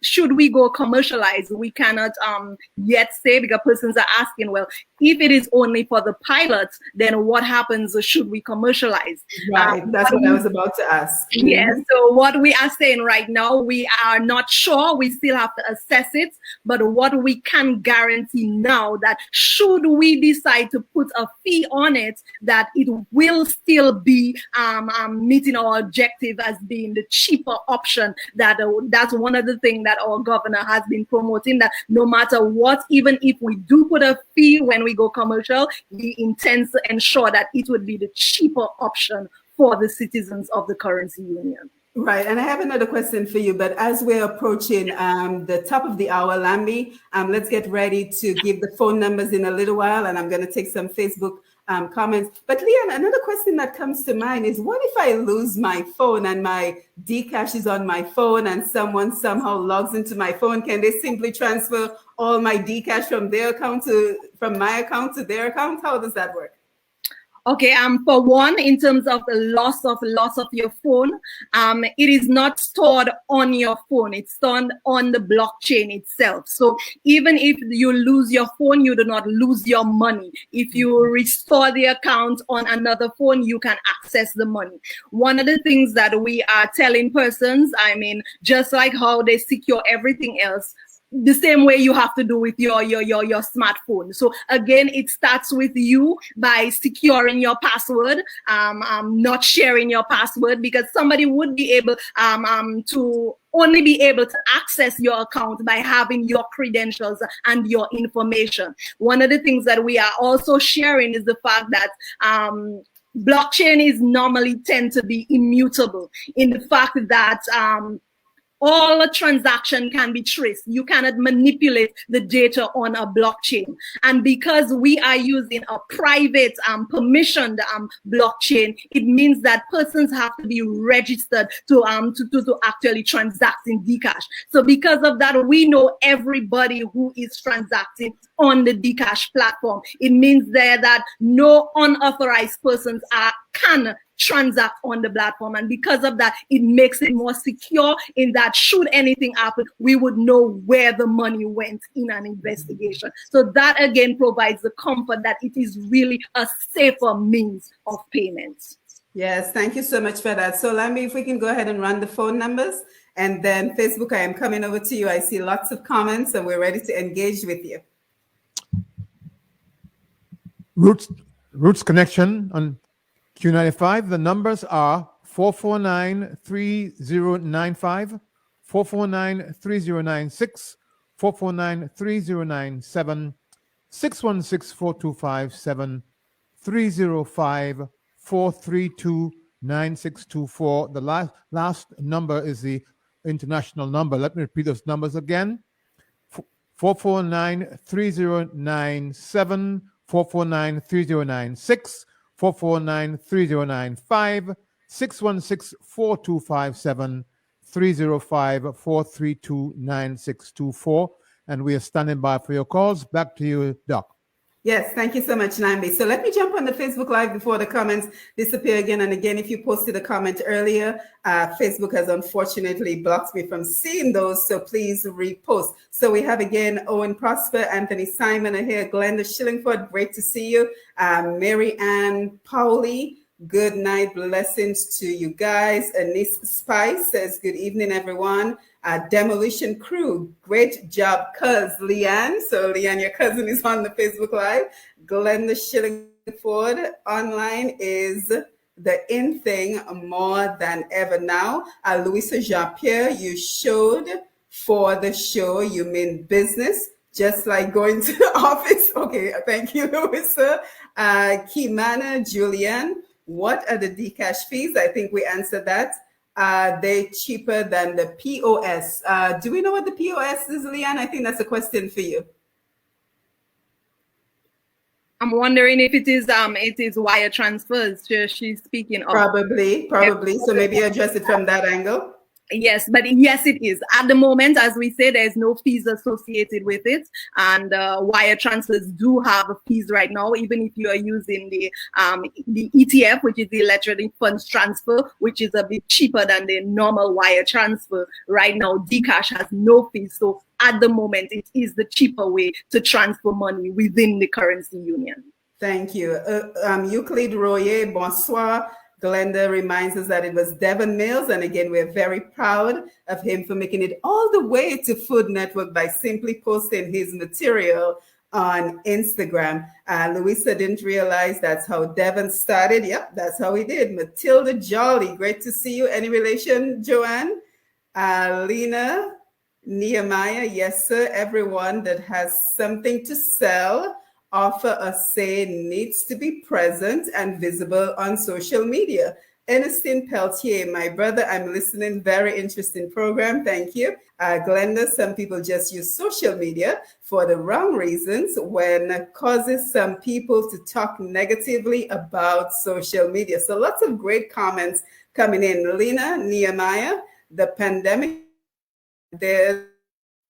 should we go commercialize, we cannot yet say, because persons are asking, well, if it is only for the pilots, then what happens should we commercialize? Right, that's what I was about to ask. Yeah, so what we are saying right now, we are not sure, we still have to assess it, but what we can guarantee now that should we decide to put a fee on it, that it will still be meeting our objective as being the cheaper option. That's one of the things that our governor has been promoting, that no matter what, even if we do put a fee when we go commercial, he intends to ensure that it would be the cheaper option for the citizens of the currency union. Right, and I have another question for you, but as we're approaching the top of the hour, Lambi, let's get ready to give the phone numbers in a little while, and I'm going to take some Facebook comments. But Liane, another question that comes to mind is, what if I lose my phone and my Dcash is on my phone and someone somehow logs into my phone? Can they simply transfer all my Dcash from my account to their account? How does that work? Okay, for one, in terms of the loss of your phone, it is not stored on your phone. It's stored on the blockchain itself. So even if you lose your phone, you do not lose your money. If you restore the account on another phone, you can access the money. One of the things that we are telling persons, just like how they secure everything else, the same way you have to do with your smartphone. So again, it starts with you by securing your password, not sharing your password, because somebody would be able to only be able to access your account by having your credentials and your information. One of the things that we are also sharing is the fact that blockchain is normally tend to be immutable, in the fact that all a transaction can be traced. You cannot manipulate the data on a blockchain. And because we are using a private permissioned blockchain, it means that persons have to be registered to actually transact in Dcash. So because of that, we know everybody who is transacting on the Dcash platform. It means there that no unauthorized persons can transact on the platform, and because of that, it makes it more secure in that should anything happen, we would know where the money went in an investigation. So that again provides the comfort that it is really a safer means of payment. Yes, thank you so much for that. So Lambi, if we can go ahead and run the phone numbers, and then Facebook, I am coming over to you. I see lots of comments and we're ready to engage with you. Roots Connection on Q95, the numbers are 449-3095, 449-3096, 449-3097, 616-4257, 305-432-9624. The last number is the international number. Let me repeat those numbers again. 449-3097, 449-3096, 449-3095, 616-4257, 305-432-9624. And we are standing by for your calls. Back to you, Doc. Yes, thank you so much, Lambi. So let me jump on the Facebook Live before the comments disappear again and again. If you posted a comment earlier, Facebook has unfortunately blocked me from seeing those, so please repost. So we have again Owen Prosper, Anthony Simon are here, Glenda Shillingford, great to see you. Mary Ann Powley, good night, blessings to you guys. Anis Spice says, good evening, everyone. Demolition Crew, great job, cuz Liane. So Liane, your cousin is on the Facebook Live. Glenda Shillingford online is the in thing more than ever now. Louisa Jean-Pierre, you showed for the show, you mean business, just like going to the office. Okay, thank you, Louisa. Kimana, Julian, what are the Dcash fees? I think we answered that. They cheaper than the POS. Do we know what the POS is, Liane? I think that's a question for you. I'm wondering if it is wire transfers she's speaking of. Probably. So maybe address it from that angle. Yes, but yes, it is. At the moment, as we say, there's no fees associated with it. And wire transfers do have fees right now, even if you are using the ETF, which is the electronic funds transfer, which is a bit cheaper than the normal wire transfer. Right now, Dcash has no fees. So at the moment, it is the cheaper way to transfer money within the currency union. Thank you. Euclid Royer, bonsoir. Glenda reminds us that it was Devon Mills. And again, we're very proud of him for making it all the way to Food Network by simply posting his material on Instagram. Louisa didn't realize that's how Devon started. Yep, that's how he did. Matilda Jolly, great to see you. Any relation, Joann? Lena Nehemiah, yes, sir. Everyone that has something to sell, offer a say needs to be present and visible on social media. Ernestine Peltier, my brother, I'm listening. Very interesting program. Thank you. Glenda, some people just use social media for the wrong reasons when causes some people to talk negatively about social media. So lots of great comments coming in. Lena Nehemiah, the pandemic, there's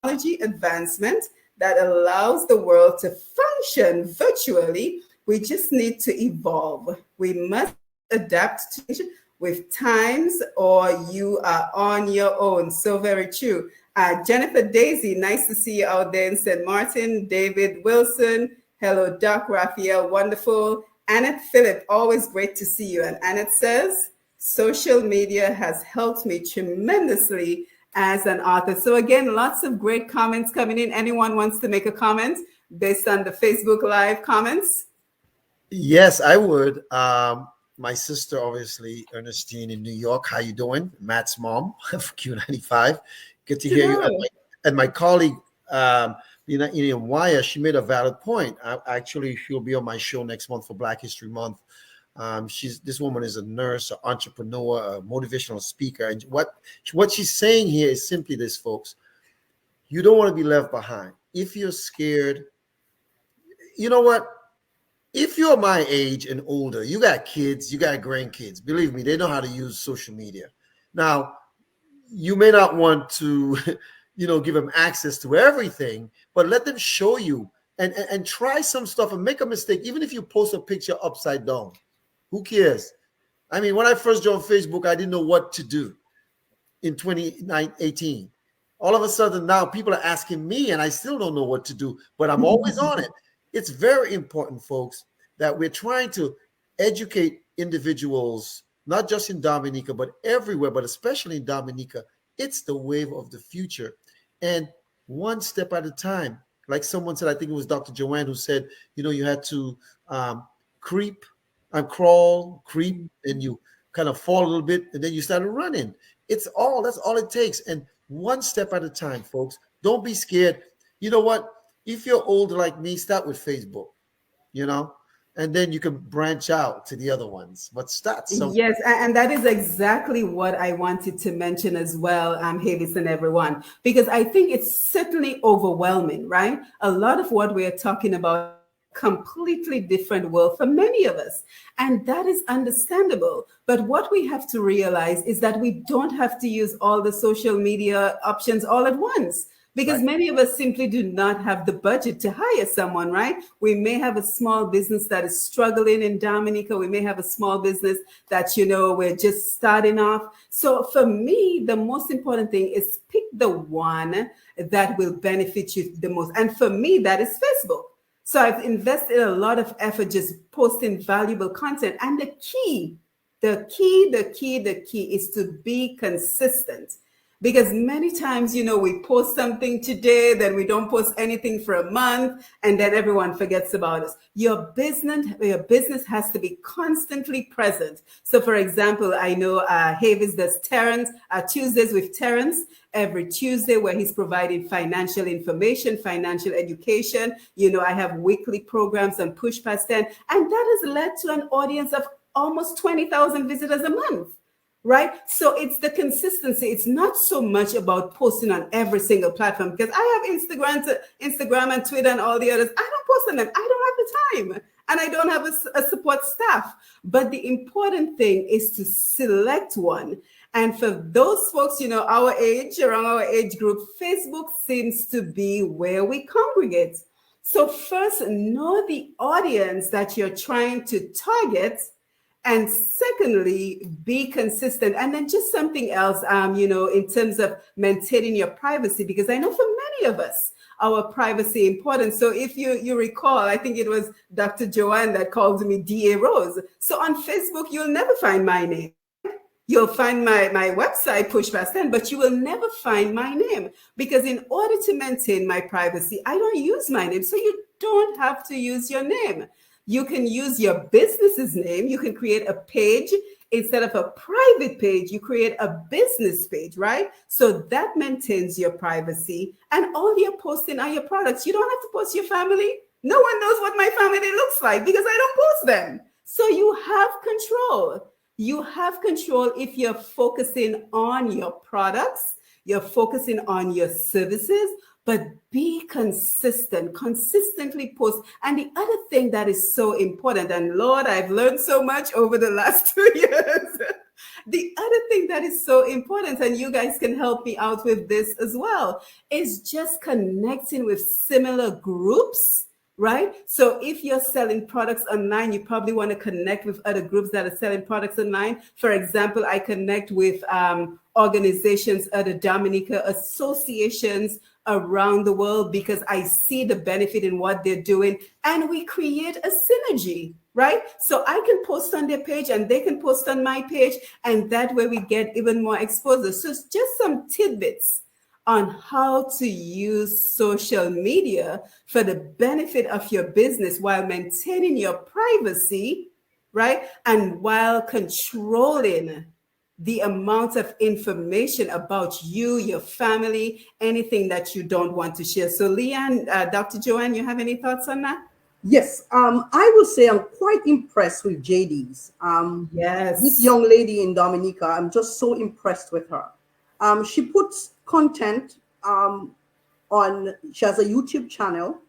technology advancement that allows the world to function virtually. We just need to evolve. We must adapt to change with times, or you are on your own. So very true. Jennifer Daisy, nice to see you out there in St. Martin. David Wilson, hello, Doc Raphael, wonderful. Annette Phillip, always great to see you. And Annette says, social media has helped me tremendously as an author. So again, lots of great comments coming in. Anyone wants to make a comment based on the Facebook Live comments? Yes, I would. My sister, obviously, Ernestine in New York. How you doing? Matt's mom of Q95. Good to hear you. And my colleague, in Wire, she made a valid point. Actually, she'll be on my show next month for Black History Month. This woman is a nurse, an entrepreneur, a motivational speaker. And what she's saying here is simply this, folks. You don't want to be left behind. If you're scared, you know what? If you're my age and older, you got kids, you got grandkids. Believe me, they know how to use social media. Now, you may not want to, give them access to everything, but let them show you and try some stuff and make a mistake. Even if you post a picture upside down, who cares? I mean, when I first joined Facebook, I didn't know what to do in 2018. All of a sudden now people are asking me and I still don't know what to do, but I'm always on it. It's very important, folks, that we're trying to educate individuals, not just in Dominica, but everywhere, but especially in Dominica. It's the wave of the future. And one step at a time. Like someone said, I think it was Dr. Joann who said, you had to crawl, creep, and you kind of fall a little bit, and then you started running. That's all it takes. And one step at a time, folks. Don't be scared. You know what? If you're older like me, start with Facebook, and then you can branch out to the other ones. But start somewhere. Yes, and that is exactly what I wanted to mention as well, Havis and everyone, because I think it's certainly overwhelming, right? A lot of what we are talking about, completely different world for many of us, and that is understandable. But what we have to realize is that we don't have to use all the social media options all at once. Because many of us simply do not have the budget to hire someone, right? We may have a small business that is struggling in Dominica. We may have a small business that, we're just starting off. So for me, the most important thing is pick the one that will benefit you the most. And for me, that is Facebook. So I've invested a lot of effort just posting valuable content. And the key is to be consistent. Because many times, we post something today, then we don't post anything for a month, and then everyone forgets about us. Your business has to be constantly present. So, for example, I know Havis does Tuesdays with Terrence every Tuesday, where he's providing financial information, financial education. I have weekly programs on Push Past 10, and that has led to an audience of almost 20,000 visitors a month. Right? So it's the consistency. It's not so much about posting on every single platform, because I have Instagram and Twitter and all the others. I don't post on them. I don't have the time, and I don't have a support staff. But the important thing is to select one. And for those folks, around our age group, Facebook seems to be where we congregate. So first, know the audience that you're trying to target. And secondly, be consistent. And then just something else, in terms of maintaining your privacy, because I know for many of us, our privacy important. So if you recall, I think it was Dr. Joann that called me DA Rose. So on Facebook, you'll never find my name. You'll find my website, Push Past 10, but you will never find my name, because in order to maintain my privacy, I don't use my name. So you don't have to use your name. You can use your business's name. You can create a page. Instead of a private page, you create a business page, right? So that maintains your privacy, and all you're posting are your products. You don't have to post your family. No one knows what my family looks like because I don't post them. So you have control. You have control if you're focusing on your products, you're focusing on your services, but be consistent, consistently post. And the other thing that is so important, and Lord, I've learned so much over the last 2 years. The other thing that is so important, and you guys can help me out with this as well, is just connecting with similar groups, right? So if you're selling products online, you probably want to connect with other groups that are selling products online. For example, I connect with organizations, other Dominica associations around the world, because I see the benefit in what they're doing, and we create a synergy, right? So I can post on their page and they can post on my page, and that way we get even more exposure. So it's just some tidbits on how to use social media for the benefit of your business while maintaining your privacy, right? And while controlling the amount of information about you, your family, anything that you don't want to share. So Liane, Dr. Joann, you have any thoughts on that? Yes, I would say I'm quite impressed with JD's. Yes. This young lady in Dominica, I'm just so impressed with her. She puts content she has a YouTube channel,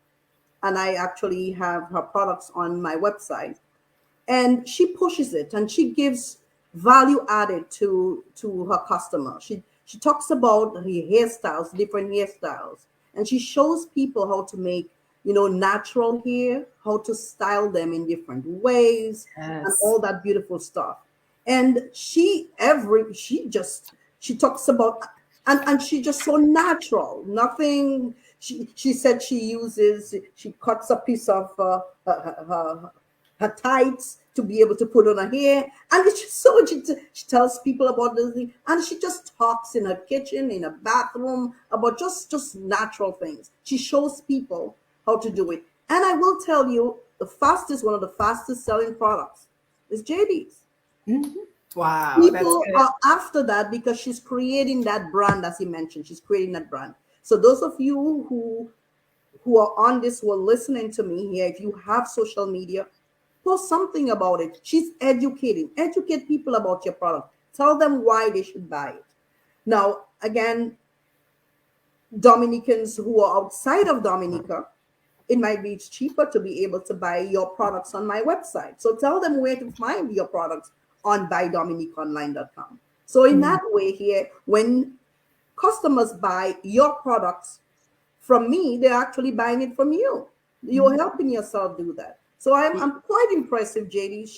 and I actually have her products on my website. And she pushes it, and she gives value added to her customer. She talks about her hairstyles, different hairstyles, and she shows people how to make natural hair, how to style them in different ways, and all that beautiful stuff. And she talks about, and she just so natural. Nothing. She said she cuts a piece of her tights to be able to put on her hair, and it's just so she tells people about this thing, and she just talks in her kitchen, in a bathroom, about just natural things. She shows people how to do it. And I will tell you, one of the fastest selling products is JD's. Mm-hmm. Wow, People are after that because she's creating that brand, as you mentioned. She's creating that brand. So those of you who are on this, who are listening to me here, if you have social media, post something about it. She's educating. Educate people about your product. Tell them why they should buy it. Now, again, Dominicans who are outside of Dominica, it might be cheaper to be able to buy your products on my website. So tell them where to find your products on buydominicaonline.com. So in that way here, when customers buy your products from me, they're actually buying it from you. You're helping yourself do that. So I'm quite impressed with JD.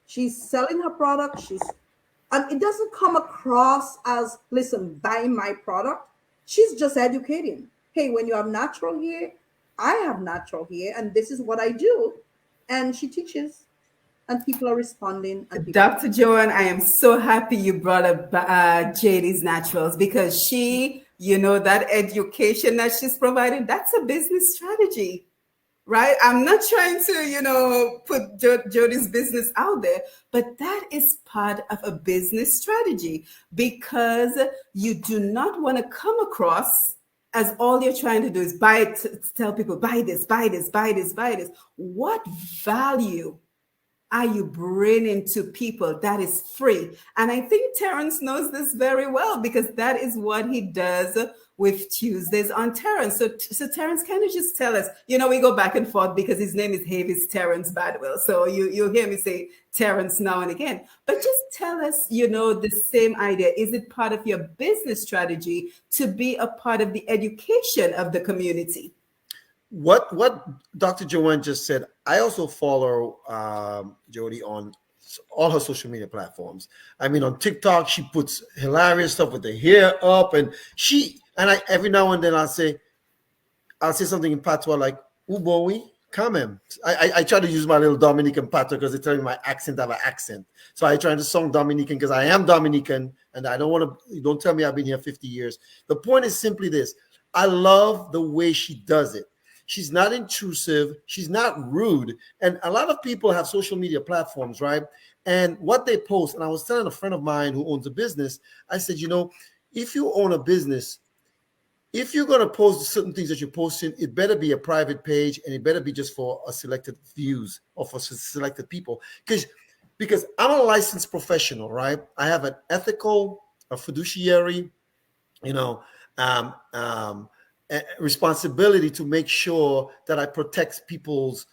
She's selling her product. And it doesn't come across as, listen, buy my product. She's just educating. Hey, when you have natural hair, I have natural hair, and this is what I do. And she teaches and people are responding. And people Dr. Joann, I am so happy you brought up JD's Naturals, because she, that education that she's providing, that's a business strategy, right? I'm not trying to, put Jody's business out there, but that is part of a business strategy, because you do not want to come across as all you're trying to do is buy it, to tell people, buy this, buy this, buy this, buy this. What value are you bringing to people that is free? And I think Terrence knows this very well, because that is what he does with Tuesdays on Terrence. So Terrence, can you just tell us, we go back and forth because his name is Havis Terrence Badwell. So you hear me say Terrence now and again, but just tell us, the same idea. Is it part of your business strategy to be a part of the education of the community? What Dr. Joann just said, I also follow Jody on all her social media platforms. I mean, on TikTok, she puts hilarious stuff with the hair up, and I every now and then I'll say something in patois like "Ubowi, come." I try to use my little Dominican patois because they tell me my accent have an accent. So I try to song Dominican because I am Dominican, and I don't tell me I've been here 50 years. The point is simply this: I love the way she does it. She's not intrusive. She's not rude. And a lot of people have social media platforms, right? And what they post, and I was telling a friend of mine who owns a business, I said, if you own a business, if you're going to post certain things that you're posting, it better be a private page, and it better be just for a selected views or for selected people. Because I'm a licensed professional, right? I have an ethical, a fiduciary, responsibility to make sure that I protect people's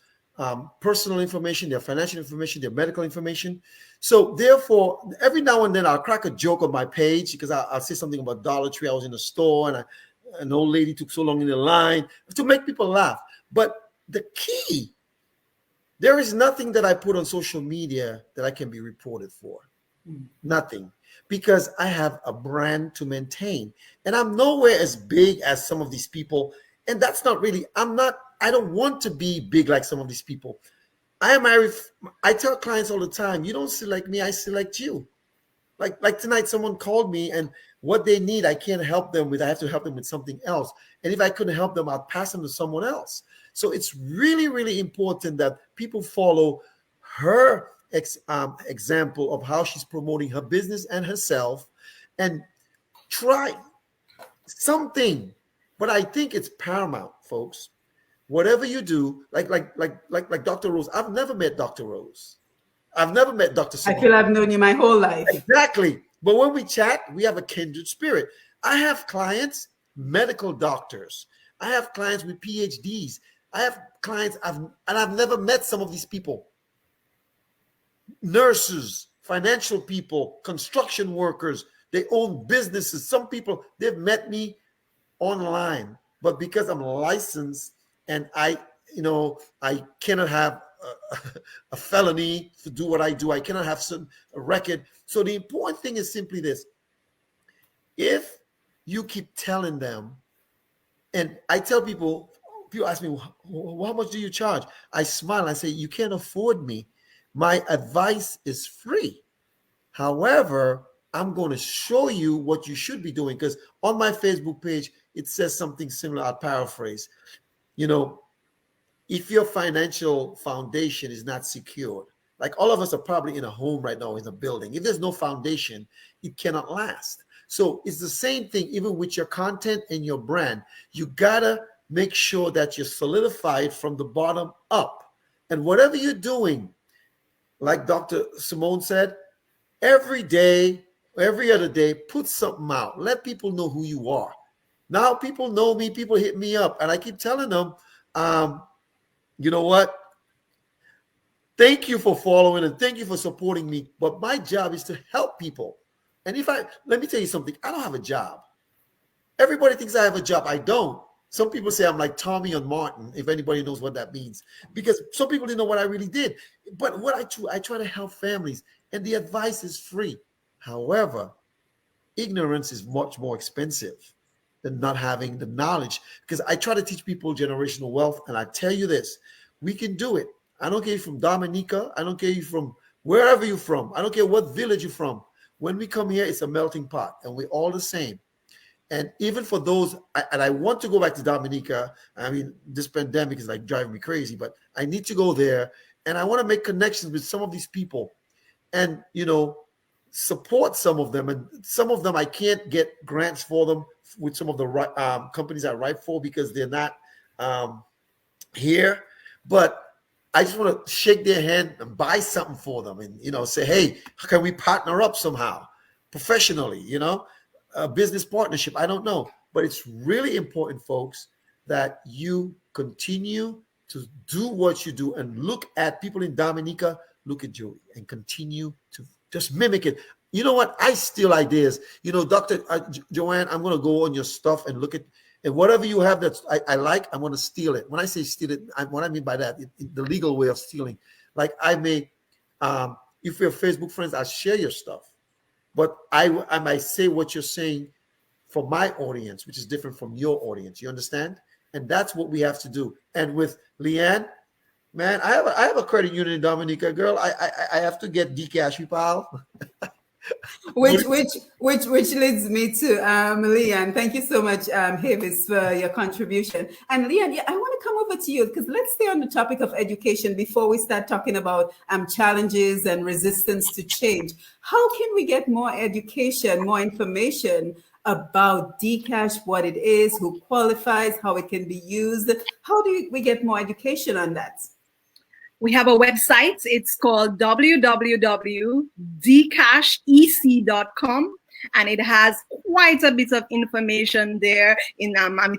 personal information, their financial information, their medical information. So therefore, every now and then I'll crack a joke on my page because I'll say something about Dollar Tree. I was in a store and an old lady took so long in the line to make people laugh. But the key, there is nothing that I put on social media that I can be reported for. Nothing. Because I have a brand to maintain, and I'm nowhere as big as some of these people. And that's not really, I don't want to be big like some of these people. I tell clients all the time, you don't select me, I select you. Like tonight, someone called me, and what they need, I can't help them with. I have to help them with something else. And if I couldn't help them, I'll pass them to someone else. So it's really, really important that people follow her example of how she's promoting her business and herself, and try something. But I think it's paramount, folks. Whatever you do, like Dr. Rose. I've never met Dr. Rose. I've never met Dr. Simone. I feel I've known you my whole life. Exactly. But when we chat, we have a kindred spirit. I have clients, medical doctors. I have clients with PhDs. I have clients, I've never met some of these people. Nurses, financial people, construction workers, they own businesses. Some people, they've met me online, but because I'm licensed and I cannot have a felony to do what I do. I cannot have a record. So the important thing is simply this. If you keep telling them, and I tell people ask me, how much do you charge? I smile. I say, you can't afford me. My advice is free. However, I'm going to show you what you should be doing, because on my Facebook page, it says something similar. I'll paraphrase. If your financial foundation is not secured, like all of us are probably in a home right now, in a building. If there's no foundation, it cannot last. So it's the same thing, even with your content and your brand. You got to make sure that you're solidified from the bottom up. And whatever you're doing, like Dr. Simone said, every day, every other day, put something out. Let people know who you are. Now people know me, people hit me up, and I keep telling them, you know what? Thank you for following and thank you for supporting me. But my job is to help people. And let me tell you something, I don't have a job. Everybody thinks I have a job. I don't. Some people say I'm like Tommy and Martin, if anybody knows what that means, because some people didn't know what I really did. But what I try to help families, and the advice is free. However, ignorance is much more expensive than not having the knowledge, because I try to teach people generational wealth. And I tell you this, we can do it. I don't care if you're from Dominica. I don't care if you're from wherever you're from. I don't care what village you're from. When we come here, it's a melting pot, and we're all the same. And even for those, and I want to go back to Dominica. I mean, this pandemic is like driving me crazy, but I need to go there, and I want to make connections with some of these people, and support some of them. And some of them I can't get grants for them with some of the companies I write for because they're not here. But I just want to shake their hand and buy something for them, and say, hey, how can we partner up somehow, professionally? A business partnership. I don't know, but it's really important, folks, that you continue to do what you do and look at people in Dominica, look at Joey, and continue to just mimic it. You know what? I steal ideas. Dr. Joann, I'm going to go on your stuff and look at, and whatever you have that I like, I'm going to steal it. When I say steal it, what I mean by that, the legal way of stealing. Like I may, if we're Facebook friends, I'll share your stuff. But I might say what you're saying for my audience, which is different from your audience. You understand? And that's what we have to do. And with Liane, man, I have a credit union in Dominica, girl. I have to get Dcash, pal. Which leads me to Liane. Thank you so much, Havis, for your contribution. And Liane, I want to come over to you because let's stay on the topic of education before we start talking about challenges and resistance to change. How can we get more education, more information about Dcash, what it is, who qualifies, how it can be used? How do we get more education on that? We have a website. It's called www.dcashec.com, and it has quite a bit of information there. We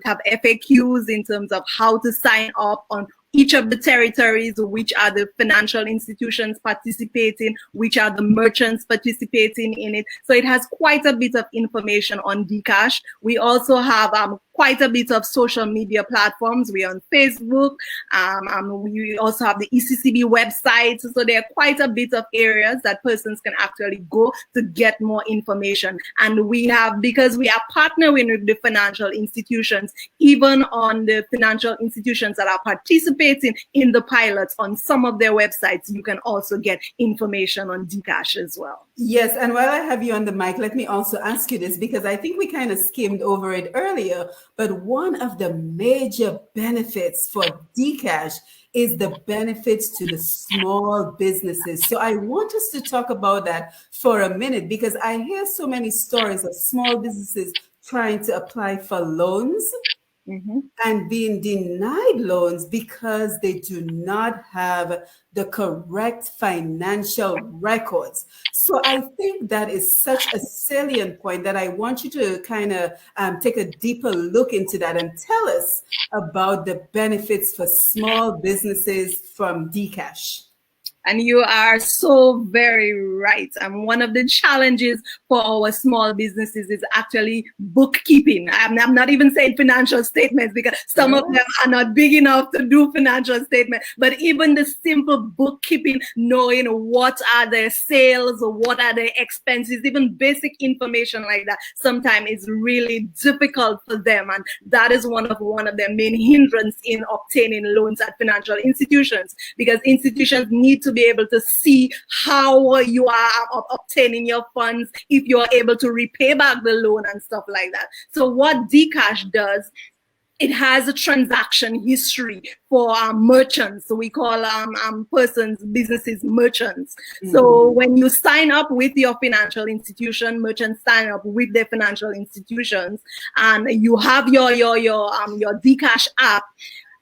have FAQs in terms of how to sign up on each of the territories, which are the financial institutions participating, which are the merchants participating in it. So it has quite a bit of information on Dcash. We also have quite a bit of social media platforms. We're on Facebook. We also have the ECCB website. So there are quite a bit of areas that persons can actually go to get more information. And we have, because we are partnering with the financial institutions, even on the financial institutions that are participating in the pilots on some of their websites, you can also get information on Dcash as well. Yes, and while I have you on the mic, let me also ask you this, because I think we kind of skimmed over it earlier, but one of the major benefits for Dcash is the benefits to the small businesses. So I want us to talk about that for a minute, because I hear so many stories of small businesses trying to apply for loans and being denied loans because they do not have the correct financial records. So I think that is such a salient point that I want you to kind of take a deeper look into that and tell us about the benefits for small businesses from Dcash. And you are so very right. And one of the challenges for our small businesses is actually bookkeeping. I'm not even saying financial statements, because some of them are not big enough to do financial statements. But even the simple bookkeeping, knowing what are their sales or what are their expenses, even basic information like that, sometimes is really difficult for them. And that is one of their main hindrances in obtaining loans at financial institutions, because institutions need to be able to see how you are obtaining your funds, if you're able to repay back the loan and stuff like that. So what Dcash does, it has a transaction history for merchants. So we call businesses merchants. So when you sign up with your financial institution, merchants sign up with their financial institutions, and you have your Dcash app,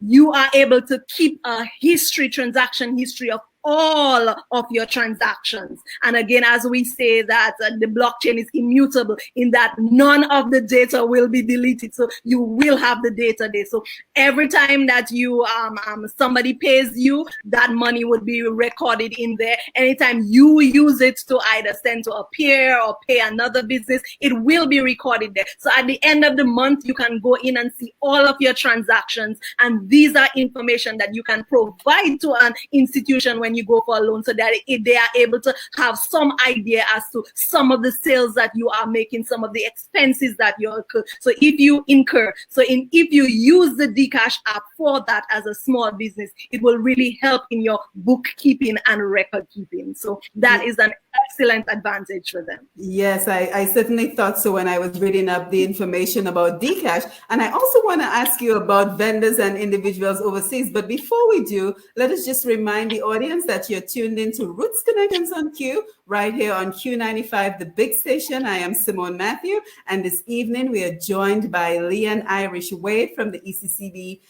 you are able to keep a transaction history of all of your transactions. And again, as we say that the blockchain is immutable in that none of the data will be deleted. So you will have the data there. So every time that you somebody pays you, that money would be recorded in there. Anytime you use it to either send to a peer or pay another business, it will be recorded there. So at the end of the month, you can go in and see all of your transactions. And these are information that you can provide to an institution when when you go for a loan, so that they are able to have some idea as to some of the sales that you are making, some of the expenses that you incur. So if you if you use the Dcash app for that as a small business, it will really help in your bookkeeping and record keeping. So that is an excellent advantage for them. Yes, I certainly thought so when I was reading up the information about Dcash. And I also want to ask you about vendors and individuals overseas. But before we do, let us just remind the audience that you're tuned into Roots Connections on Q, right here on Q95, the big station. I am Simone Mathieu. And this evening we are joined by Liane Irish Wade from the ECCB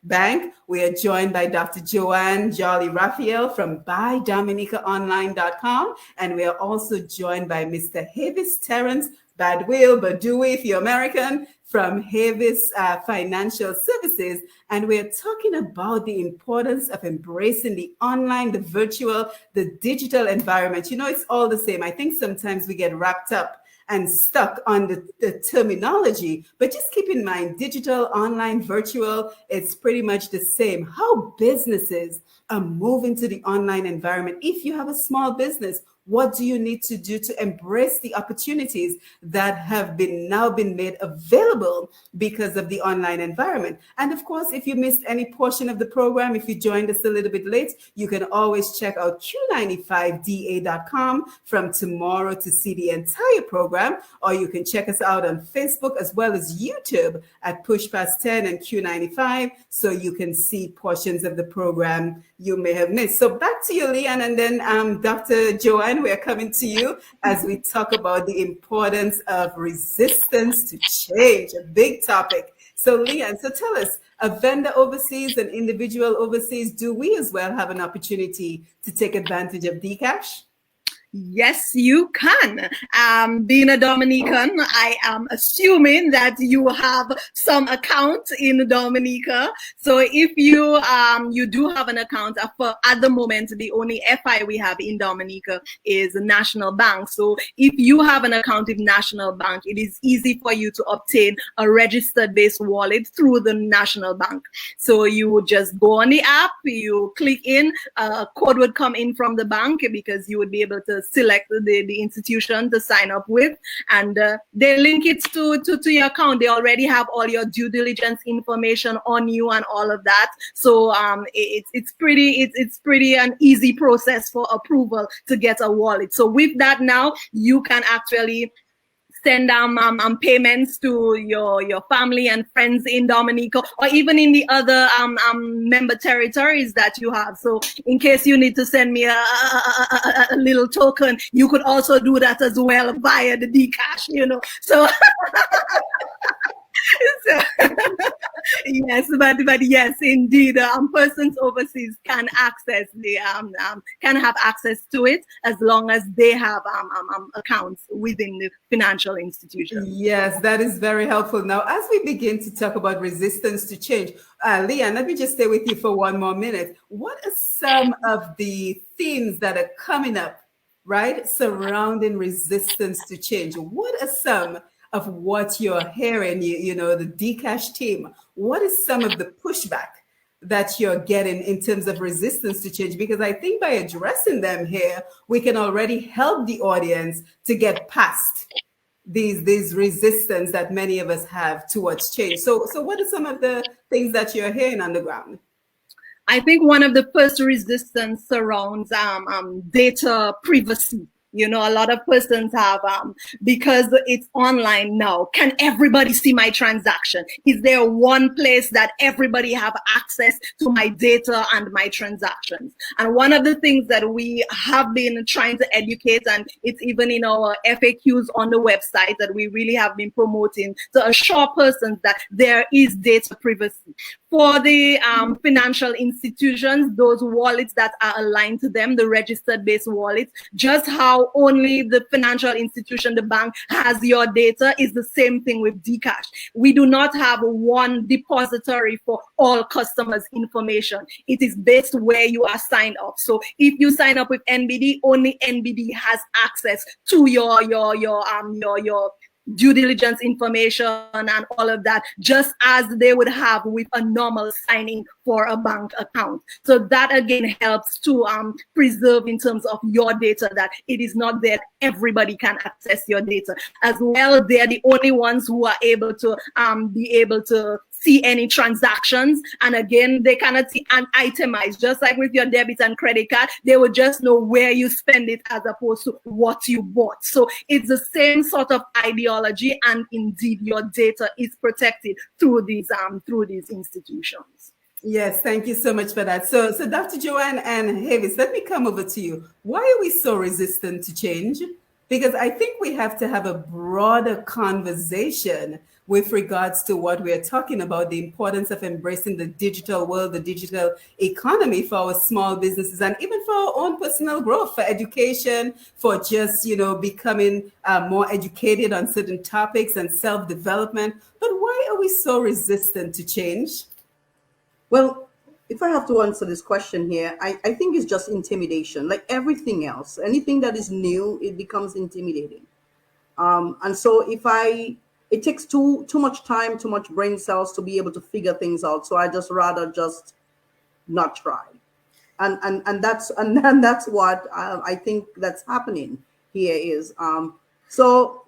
Bank. We are joined by Dr. Joann Jolly Raphael from BuyDominicaOnline.com. And we are also joined by Mr. Havis Terrence Bardouille, if you're American, from Havis Financial Services. And we're talking about the importance of embracing the online, the virtual, the digital environment. You know, it's all the same. I think sometimes we get wrapped up and stuck on the terminology, but just keep in mind, digital, online, virtual, it's pretty much the same. How businesses are moving to the online environment. If you have a small business, what do you need to do to embrace the opportunities that have now been made available because of the online environment? And of course, if you missed any portion of the program, if you joined us a little bit late, you can always check out Q95DA.com from tomorrow to see the entire program, or you can check us out on Facebook as well as YouTube at Push Past 10 and Q95, so you can see portions of the program you may have missed. So back to you, Liane, and then Dr. Joann, we're coming to you as we talk about the importance of resistance to change, a big topic. So Liane, so tell us, a vendor overseas, an individual overseas, do we as well have an opportunity to take advantage of Dcash? Yes, you can. Being a Dominican, I am assuming that you have some account in Dominica. So if you you do have an account, at the moment, the only FI we have in Dominica is National Bank. So if you have an account with National Bank, it is easy for you to obtain a registered base wallet through the National Bank. So you would just go on the app, you click in, a code would come in from the bank, because you would be able to select the institution to sign up with, and they link it to your account. They already have all your due diligence information on you and all of that. So it's pretty an easy process for approval to get a wallet. So with that, now you can actually send payments to your family and friends in Dominica, or even in the other member territories that you have. So in case you need to send me a little token, you could also do that as well via the Dcash, you know. So yes, but yes, indeed, persons overseas can access the can have access to it as long as they have accounts within the financial institution. Yes, that is very helpful. Now, as we begin to talk about resistance to change, Liane, let me just stay with you for one more minute. What are some of the themes that are coming up, right, surrounding resistance to change? What are some of what you're hearing, you know, the Dcash team, what is some of the pushback that you're getting in terms of resistance to change? Because I think by addressing them here, we can already help the audience to get past these resistance that many of us have towards change. So what are some of the things that you're hearing on the ground? I think one of the first resistance surrounds data privacy. You know, a lot of persons have, because it's online now, can everybody see my transaction? Is there one place that everybody have access to my data and my transactions? And one of the things that we have been trying to educate, and it's even in our FAQs on the website, that we really have been promoting to assure persons that there is data privacy. For the financial institutions, those wallets that are aligned to them, the registered base wallets, just how only the financial institution, the bank, has your data, is the same thing with Dcash. We do not have one depository for all customers' information. It is based where you are signed up. So if you sign up with NBD, only NBD has access to your due diligence information and all of that, just as they would have with a normal signing for a bank account. So that again helps to preserve in terms of your data, that it is not that everybody can access your data. As well, they're the only ones who are able to be able to see any transactions, and again they cannot see and itemize, just like with your debit and credit card. They would just know where you spend it as opposed to what you bought. So it's the same sort of ideology, and indeed your data is protected through these institutions. Yes, thank you so much for that. So Dr. Joann and Havis, let me come over to you. Why are we so resistant to change? Because I think we have to have a broader conversation with regards to what we're talking about, the importance of embracing the digital world, the digital economy for our small businesses, and even for our own personal growth, for education, for just, becoming more educated on certain topics and self-development. But why are we so resistant to change? Well, if I have to answer this question here, I think it's just intimidation. Like everything else, anything that is new, it becomes intimidating. And so it takes too much time, too much brain cells to be able to figure things out. So I just rather just not try. And that's what I think that's happening here is, so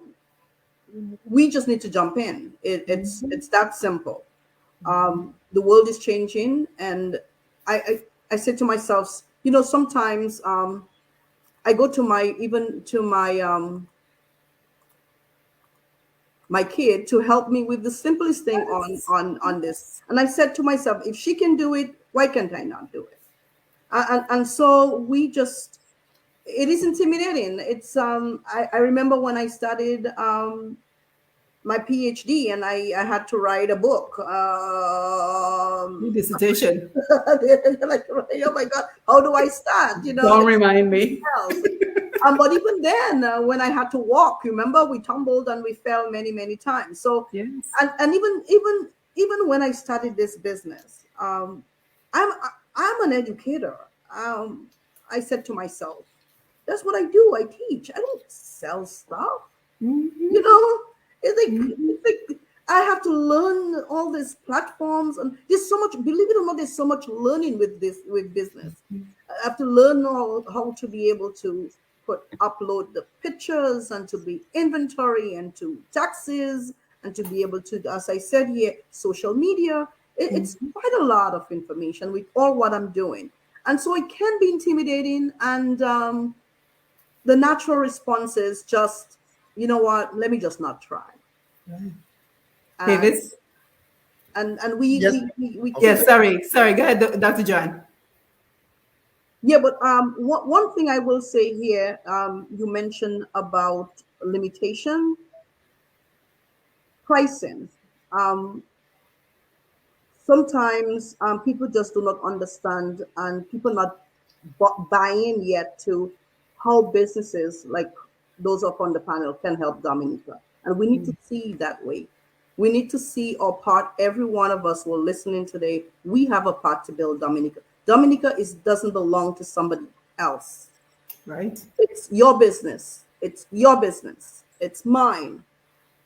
we just need to jump in. It's that simple. The world is changing, and I said to myself, sometimes I go to my kid to help me with the simplest thing on this, and I said to myself, if she can do it, why can't I not do it? And so it is intimidating. It's I remember when I started my PhD, and I had to write a book. Dissertation. Like, oh my God, how do I start? Don't remind me. But even then, when I had to walk, remember, we tumbled and we fell many, many times. So, yes. and even when I started this business, I'm an educator. I said to myself, that's what I do. I teach. I don't sell stuff. Mm-hmm. It's like I have to learn all these platforms, and there's so much. Believe it or not, there's so much learning with business. I have to learn how to be able to upload the pictures, and to be inventory, and to taxes, and to be able to, as I said here, social media. It's quite a lot of information with all what I'm doing, and so it can be intimidating. And the natural response is just, you know what? Let me just not try. Havis? And we Yes. we Yes, sorry. Go ahead, Dr. Joann. Yeah, but one thing I will say here, you mentioned about limitation pricing. Sometimes people just do not understand, and people not buying yet to how businesses like those up on the panel can help Dominica. And we need to see that way. We need to see our part. Every one of us who are listening today, we have a part to build Dominica. Dominica doesn't belong to somebody else. Right. It's your business. It's your business. It's mine.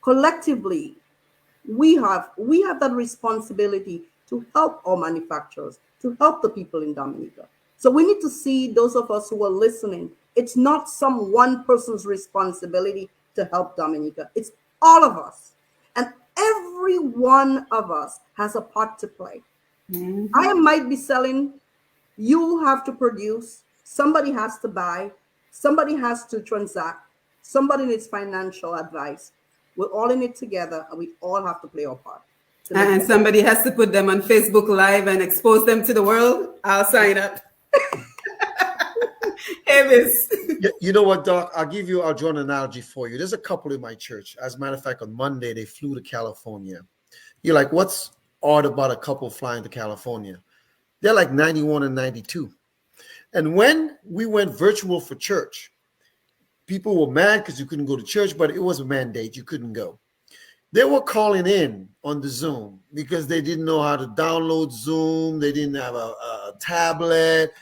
Collectively, we have that responsibility to help our manufacturers, to help the people in Dominica. So we need to see, those of us who are listening, it's not some one person's responsibility to help Dominica. It's all of us. And every one of us has a part to play. I might be selling, you have to produce, somebody has to buy, somebody has to transact, somebody needs financial advice. We're all in it together, and we all have to play our part. And somebody has to put them on Facebook Live and expose them to the world. I'll sign up. Havis. You know what, Doc? I'll draw an analogy for you. There's a couple in my church. As a matter of fact, on Monday, they flew to California. You're like, what's odd about a couple flying to California? They're like 91 and 92. And when we went virtual for church, people were mad because you couldn't go to church, but it was a mandate. You couldn't go. They were calling in on the Zoom because they didn't know how to download Zoom. They didn't have a tablet.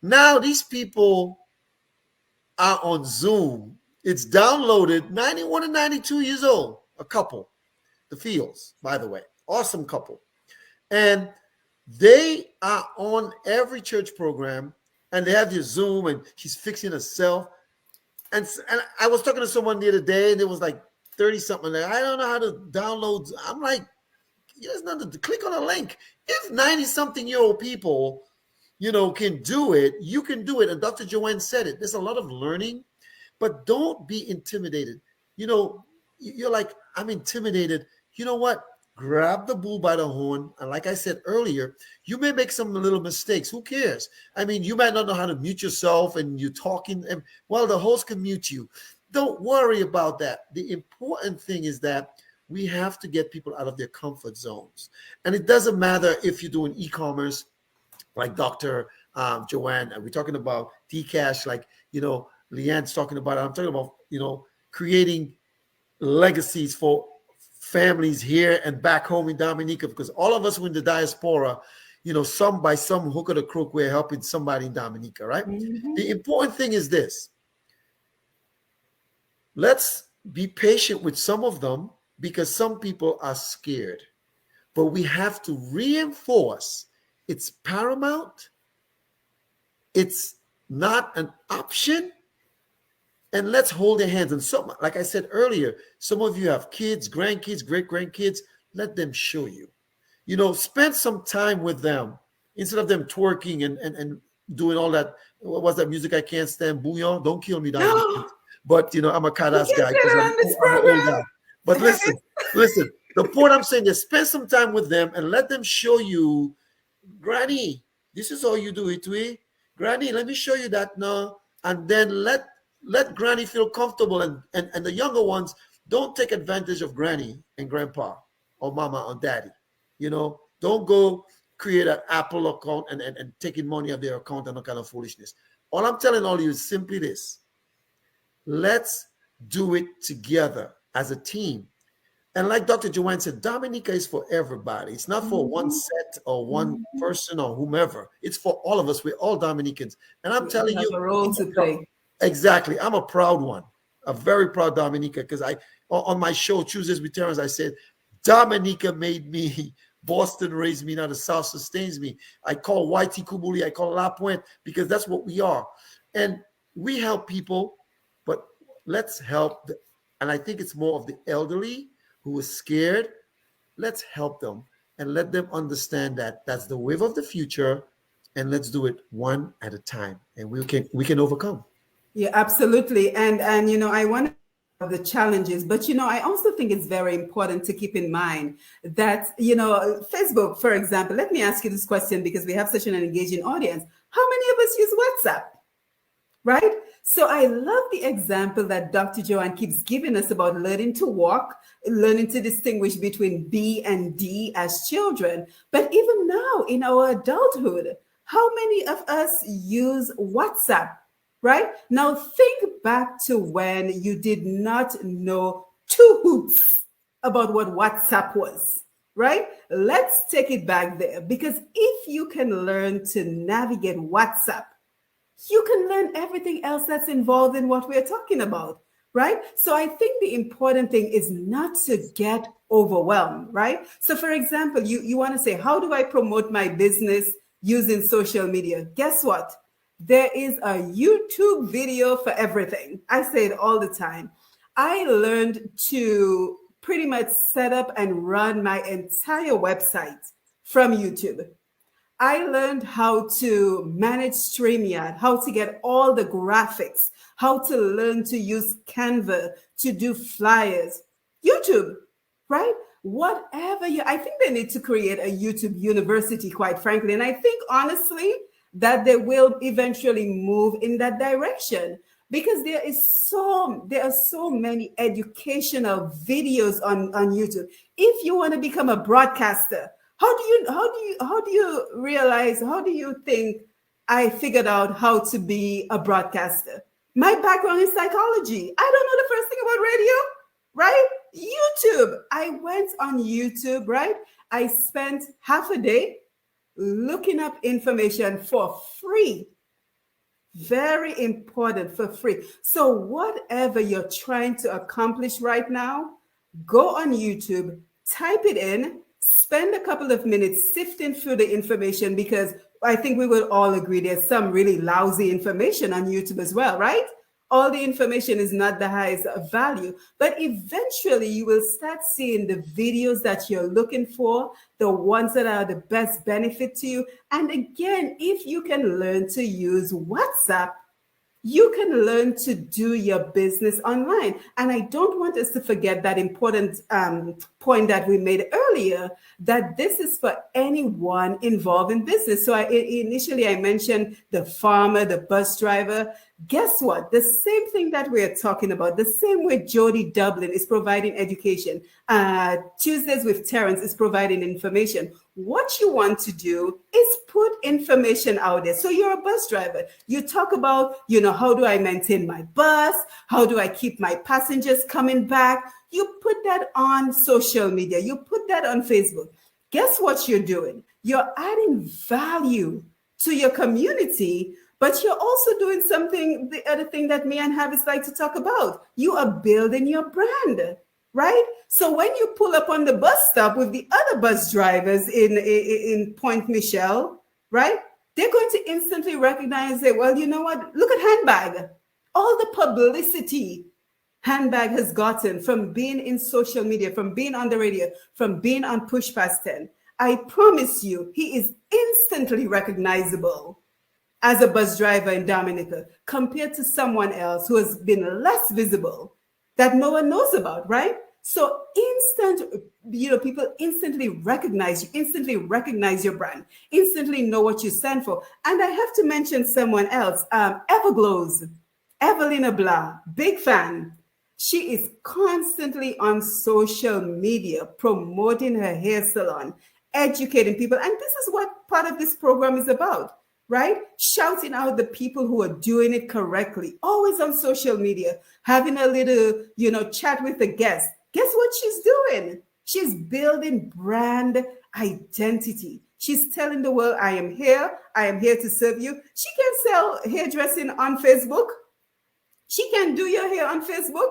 Now these people are on Zoom It's downloaded, 91 and 92 years old, a couple, the Fields, by the way, awesome couple. And they are on every church program, and they have your Zoom, and she's fixing herself. And I was talking to someone the other day, and it was like 30 something. Like, I don't know how to download. I'm like, there's nothing to click on a link. If 90 something year old people, can do it, you can do it. And Dr. Joann said it. There's a lot of learning, but don't be intimidated. You're like, I'm intimidated. You know what? Grab the bull by the horn. And like I said earlier, you may make some little mistakes. Who cares? I mean, you might not know how to mute yourself, and you're talking, and well, the host can mute you. Don't worry about that. The important thing is that we have to get people out of their comfort zones. And it doesn't matter if you're doing e-commerce, like Dr. Joann, and we're talking about Dcash, like, Liane's talking about it. I'm talking about, creating legacies for families here and back home in Dominica, because all of us who in the diaspora, some by some hook or the crook, we're helping somebody in Dominica, right? Mm-hmm. The important thing is this. Let's be patient with some of them, because some people are scared. But we have to reinforce it's paramount. It's not an option. And let's hold their hands. And some, like I said earlier, some of you have kids, grandkids, great-grandkids. Let them show you. Spend some time with them instead of them twerking and doing all that. What was that music I can't stand? Bouillon. Don't kill me, Dominic. But, I'm a cat-ass guy. I'm an old guy. But listen. The point I'm saying is spend some time with them and let them show you, Granny, this is how you do it, we. Granny, let me show you that now. And then let Granny feel comfortable. And the younger ones, don't take advantage of Granny and Grandpa or Mama or Daddy. Don't go create an Apple account and taking money out of their account and all kind of foolishness. All I'm telling all of you is simply this. Let's do it together as a team. And like Dr. Joann said, Dominica is for everybody. It's not for one set or one person or whomever. It's for all of us. We're all Dominicans. And I'm telling you, a role to play. Exactly. I'm a proud one, a very proud Dominica, because on my show, Tuesdays with Terrence, I said, Dominica made me. Boston raised me. Now the South sustains me. I call YT Kubuli, I call La Pointe, because that's what we are. And we help people, but let's help. And I think it's more of the elderly who is scared. Let's help them and let them understand that that's the wave of the future, and let's do it one at a time, and we can overcome. Yeah, absolutely. And I want to the challenges, but I also think it's very important to keep in mind that Facebook, for example. Let me ask you this question, because we have such an engaging audience. How many of us use WhatsApp? Right? So I love the example that Dr. Joann keeps giving us about learning to walk, learning to distinguish between B and D as children. But even now in our adulthood, how many of us use WhatsApp? Right? Now think back to when you did not know two hoots about what WhatsApp was. Right? Let's take it back there, because if you can learn to navigate WhatsApp, you can learn everything else that's involved in what we're talking about, right? So I think the important thing is not to get overwhelmed, right? So for example, you want to say, how do I promote my business using social media? Guess what? There is a YouTube video for everything. I say it all the time. I learned to pretty much set up and run my entire website from YouTube. I learned how to manage StreamYard, how to get all the graphics, how to learn to use Canva to do flyers. YouTube, right? Whatever I think they need to create a YouTube university, quite frankly. And I think honestly that they will eventually move in that direction, because there are so many educational videos on YouTube. If you want to become a broadcaster, how do you realize, how do you think I figured out how to be a broadcaster? My background is psychology. I don't know the first thing about radio, right? YouTube. I went on YouTube, right? I spent half a day looking up information for free Very important, for free. So whatever you're trying to accomplish right now, go on YouTube, type it in, spend a couple of minutes sifting through the information, because I think we will all agree there's some really lousy information on YouTube as well, right? All the information is not the highest of value, but eventually you will start seeing the videos that you're looking for, the ones that are the best benefit to you. And again, if you can learn to use WhatsApp, you can learn to do your business online. And I don't want us to forget that important point that we made earlier, that this is for anyone involved in business. So initially I mentioned the farmer, the bus driver. Guess what? The same thing that we're talking about, the same way Jody Dublin is providing education, Tuesdays with Terrence is providing information. What you want to do is put information out there. So you're a bus driver. You talk about, how do I maintain my bus? How do I keep my passengers coming back? You put that on social media. You put that on Facebook. Guess what you're doing? You're adding value to your community, but you're also doing something, the other thing that me and Havis like to talk about. You are building your brand. Right? So when you pull up on the bus stop with the other bus drivers in Point Michelle, right? They're going to instantly recognize it. Well, you know what? Look at Handbag. All the publicity Handbag has gotten from being in social media, from being on the radio, from being on Push Past 10. I promise you, he is instantly recognizable as a bus driver in Dominica compared to someone else who has been less visible, that no one knows about, right? So people instantly recognize you, instantly recognize your brand, instantly know what you stand for. And I have to mention someone else, Everglows, Evelina Blah, big fan. She is constantly on social media promoting her hair salon, educating people. And this is what part of this program is about. Right? Shouting out the people who are doing it correctly, always on social media, having a little, chat with the guest. Guess what she's doing? She's building brand identity. She's telling the world, I am here to serve you. She can sell hairdressing on Facebook. She can do your hair on Facebook.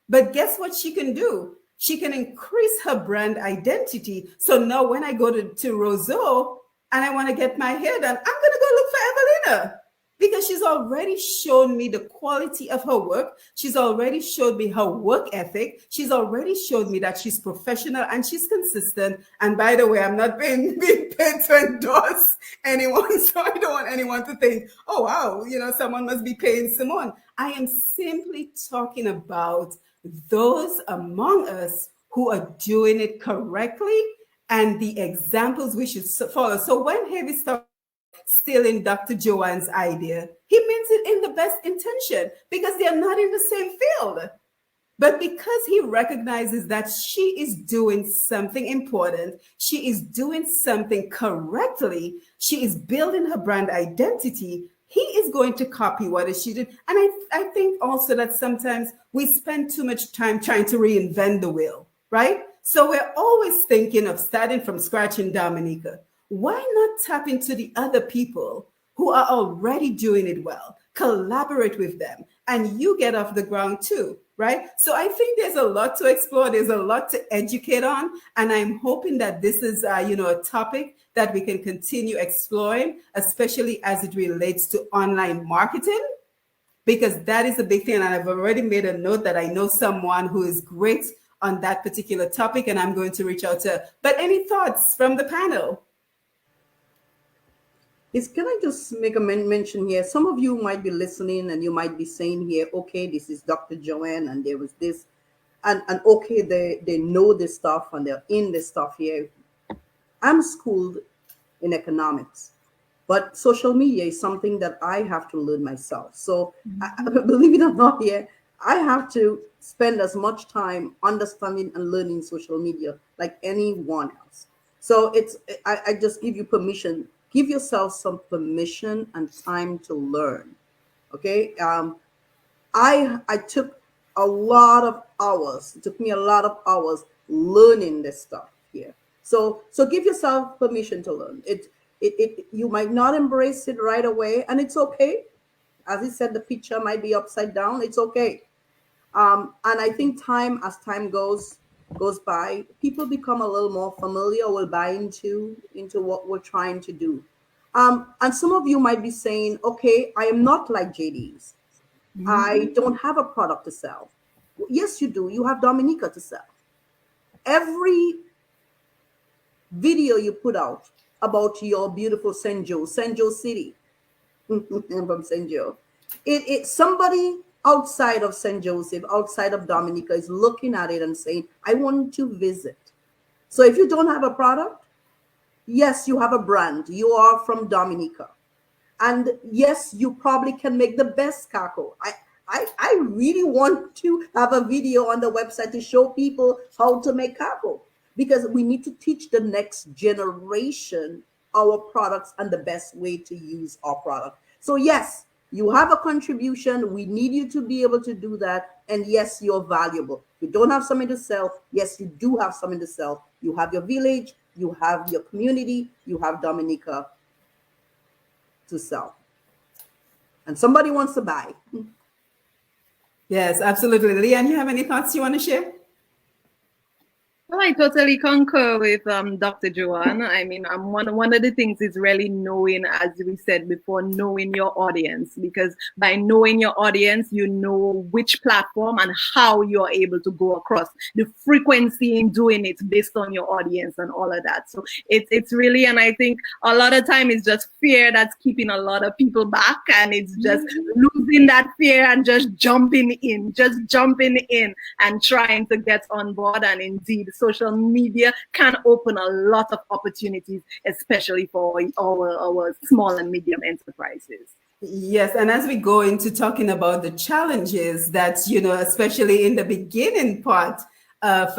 But guess what she can do? She can increase her brand identity. So now when I go to Roseau, and I want to get my hair done, I'm going to go look for Evelina, because she's already shown me the quality of her work. She's already showed me her work ethic. She's already showed me that she's professional and she's consistent. And by the way, I'm not being paid to endorse anyone, so I don't want anyone to think, oh, wow, someone must be paying Simone. I am simply talking about those among us who are doing it correctly and the examples we should follow. So when Havis talks stealing Dr. Joann's idea, he means it in the best intention, because they're not in the same field. But because he recognizes that she is doing something important, she is doing something correctly, she is building her brand identity, he is going to copy what she did. And I think also that sometimes we spend too much time trying to reinvent the wheel, right? So we're always thinking of starting from scratch in Dominica. Why not tap into the other people who are already doing it well, collaborate with them, and you get off the ground too, right? So I think there's a lot to explore. There's a lot to educate on. And I'm hoping that this is, a topic that we can continue exploring, especially as it relates to online marketing, because that is a big thing. And I've already made a note that I know someone who is great on that particular topic, and I'm going to reach out to her. But any thoughts from the panel? Can I just make a mention here? Some of you might be listening and you might be saying here, okay, this is Dr. Joann and there was this, and okay, they know this stuff and they're in this stuff here. I'm schooled in economics, but social media is something that I have to learn myself. So believe it or not here, I have to spend as much time understanding and learning social media like anyone else. So I just give you permission. Give yourself some permission and time to learn. Okay. I took a lot of hours. It took me a lot of hours learning this stuff here. So give yourself permission to learn. You might not embrace it right away, and it's okay. As he said, the picture might be upside down. It's okay. And I think as time goes by, people become a little more familiar, will buy into what we're trying to do. And some of you might be saying, okay, I am not like JD's. I don't have a product to sell. Yes, you do. You have Dominica to sell. Every video you put out about your beautiful St. Joe City, I'm from St. Joe. Somebody outside of St. Joseph, outside of Dominica, is looking at it and saying, I want to visit. So if you don't have a product, yes, you have a brand. You are from Dominica. And yes, you probably can make the best kako. I really want to have a video on the website to show people how to make kako, because we need to teach the next generation our products and the best way to use our product. So yes, you have a contribution. We need you to be able to do that. And yes, you're valuable. You don't have something to sell. Yes, you do have something to sell. You have your village, you have your community, you have Dominica to sell. And somebody wants to buy. Yes, absolutely. Liane, you have any thoughts you want to share? Well, I totally concur with Dr. Joann. I mean, one of the things is really knowing, as we said before, knowing your audience, because by knowing your audience, you know which platform and how you're able to go across, the frequency in doing it based on your audience and all of that. So it's really, and I think a lot of time it's just fear that's keeping a lot of people back, and it's just losing that fear and just jumping in and trying to get on board. And indeed, social media can open a lot of opportunities, especially for our small and medium enterprises. Yes, and as we go into talking about the challenges that, especially in the beginning part of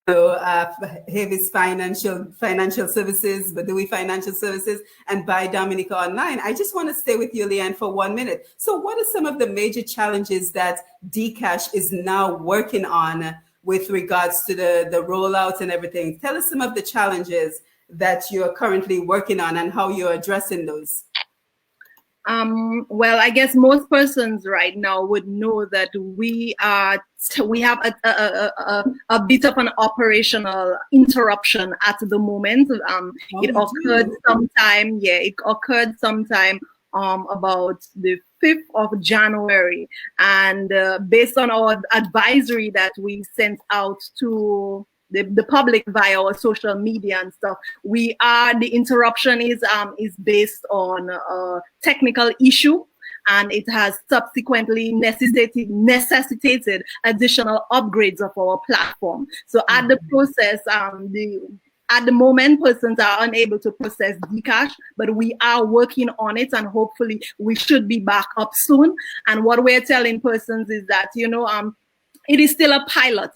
Havis financial services, Bardouille financial services, and Buy Dominica Online, I just want to stay with you, Liane, for 1 minute. So what are some of the major challenges that Dcash is now working on with regards to the rollout and everything? Tell us some of the challenges that you're currently working on and how you're addressing those. Well, I guess most persons right now would know that we have a bit of an operational interruption at the moment. It occurred sometime about the 5th of January, and based on our advisory that we sent out to the public via our social media and stuff, the interruption is based on a technical issue, and it has subsequently necessitated additional upgrades of our platform. So at the process, at the moment, persons are unable to process Dcash, but we are working on it, and hopefully we should be back up soon. And what we're telling persons is that, it is still a pilot.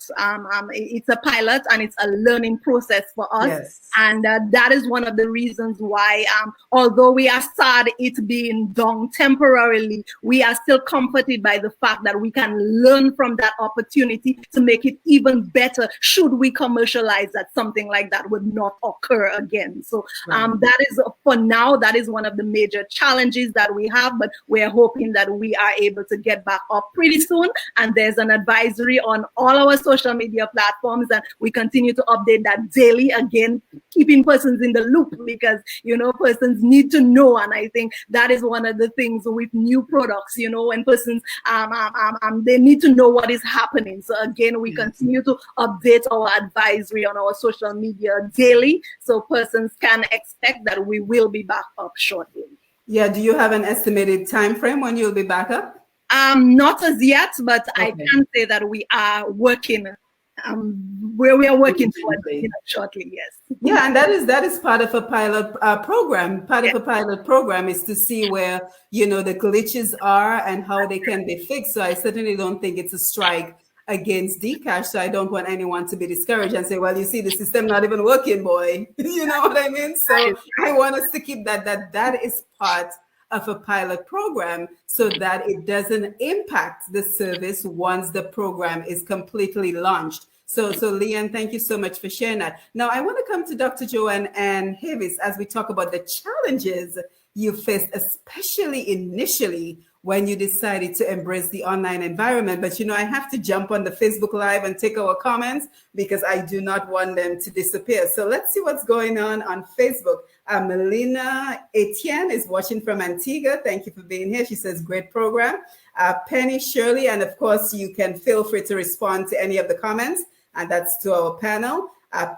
It's a pilot, and it's a learning process for us. Yes. And that is one of the reasons why, although we are sad it's being done temporarily, we are still comforted by the fact that we can learn from that opportunity to make it even better should we commercialize that something like that would not occur again. So that is, for now, that is one of the major challenges that we have, but we're hoping that we are able to get back up pretty soon. And there's an advisory on all our social media platforms, and we continue to update that daily, again keeping persons in the loop, because persons need to know. And I think that is one of the things with new products, when persons they need to know what is happening. So again, we continue to update our advisory on our social media daily, so persons can expect that we will be back up shortly. Yeah, do you have an estimated time frame when you'll be back up? Not as yet, but okay. I can say that we are working where we are working towards shortly. Yes. Yeah, and that is part of a pilot program. Part of a pilot program is to see where the glitches are and how they can be fixed. So I certainly don't think it's a strike against Dcash. So I don't want anyone to be discouraged and say, well, you see, the system not even working, boy. You know what I mean? So I want us to keep that is part of a pilot program, so that it doesn't impact the service once the program is completely launched. So Liane, thank you so much for sharing that. Now I want to come to Dr. Joann and Havis as we talk about the challenges you faced, especially initially when you decided to embrace the online environment. But I have to jump on the Facebook Live and take our comments because I do not want them to disappear. So let's see what's going on Facebook. Melina Etienne is watching from Antigua. Thank you for being here. She says, great program. Penny Shirley, and of course, you can feel free to respond to any of the comments, and that's to our panel.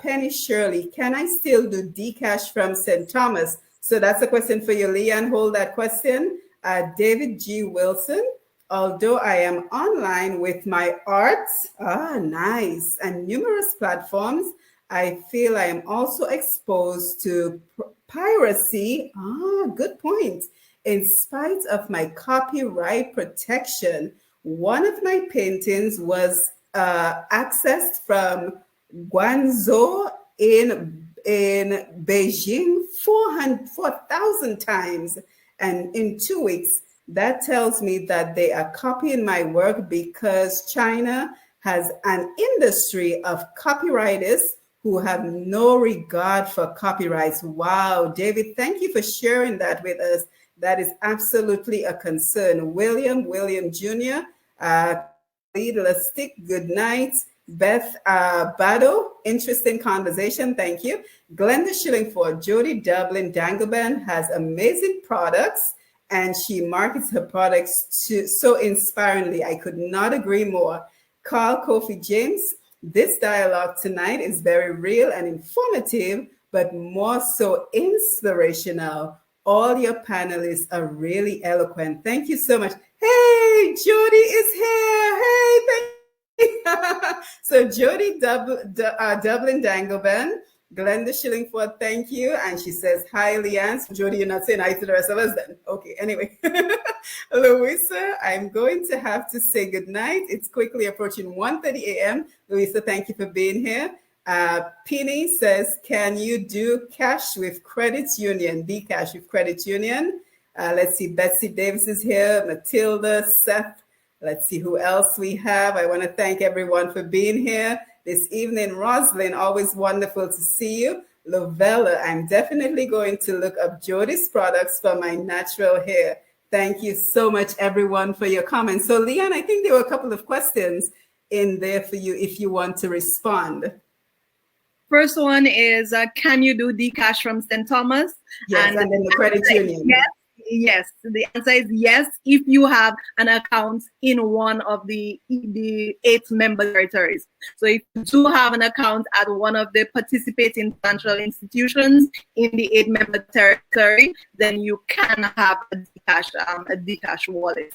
Penny Shirley, can I still do Dcash from St. Thomas? So that's a question for you, Liane. Hold that question. David G. Wilson, although I am online with my arts, nice, and numerous platforms, I feel I am also exposed to piracy. Good point. In spite of my copyright protection, one of my paintings was accessed from Guangzhou in Beijing 4,000 times. And in 2 weeks, that tells me that they are copying my work because China has an industry of copyrightists who have no regard for copyrights. Wow, David, thank you for sharing that with us. That is absolutely a concern. William Jr., Stick, good night. Beth Bado, interesting conversation. Thank you. Glenda Shillingford, Jody Dublin Dangleban has amazing products and she markets her products so inspiringly. I could not agree more. Carl Kofi James, this dialogue tonight is very real and informative, but more so inspirational. All your panelists are really eloquent. Thank you so much. Hey, Jody is here. Hey, thank you. So Jody Dublin Dangleban, Glenda Shillingford, thank you. And she says, hi, Liane. So Jody, you're not saying hi to the rest of us then. Okay, anyway. Louisa, I'm going to have to say goodnight. It's quickly approaching 1:30 a.m. Louisa, thank you for being here. Penny says, can you do cash with credit union? Cash with credit union. Let's see, Betsy Davis is here. Matilda, Seth. Let's see who else we have. I want to thank everyone for being here this evening. Roslyn, always wonderful to see you. Lovella, I'm definitely going to look up Jody's products for my natural hair. Thank you so much, everyone, for your comments. So, Liane, I think there were a couple of questions in there for you if you want to respond. First one is, can you do Dcash from St. Thomas? Yes, and then the credit union. Yes, the answer is yes, if you have an account in one of the 8 member territories. So if you do have an account at one of the participating financial institutions in the 8 member territory, then you can have a Dcash wallet.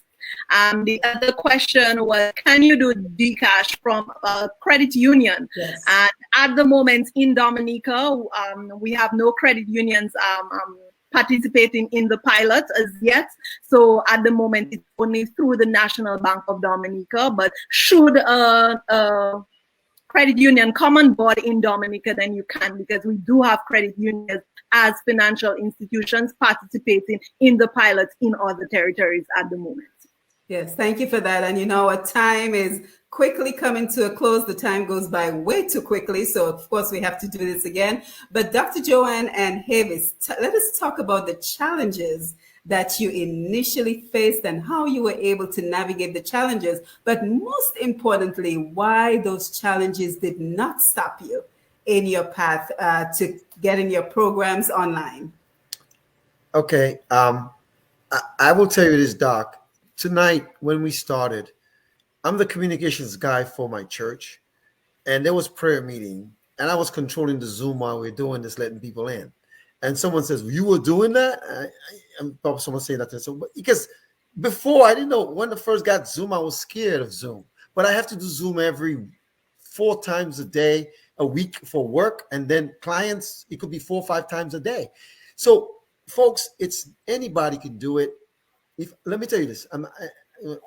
The other question was, can you do Dcash from a credit union? Yes. And at the moment in Dominica, we have no credit unions participating in the pilot as yet. So at the moment, it's only through the National Bank of Dominica. But should a credit union come on board in Dominica, then you can, because we do have credit unions as financial institutions participating in the pilot in other territories at the moment. Yes, thank you for that. And our time is quickly coming to a close. The time goes by way too quickly. So, of course, we have to do this again. But Dr. Joann and Havis, let us talk about the challenges that you initially faced and how you were able to navigate the challenges. But most importantly, why those challenges did not stop you in your path to getting your programs online. Okay. I will tell you this, Doc. Tonight, when we started, I'm the communications guy for my church, and there was prayer meeting, and I was controlling the Zoom while we were doing this, letting people in. And someone says, you were doing that? I'm probably someone saying that. So, because before, I didn't know. When I first got Zoom, I was scared of Zoom. But I have to do Zoom every 4 times a week for work. And then clients, it could be 4 or 5 times a day. So, folks, anybody can do it. Let me tell you this.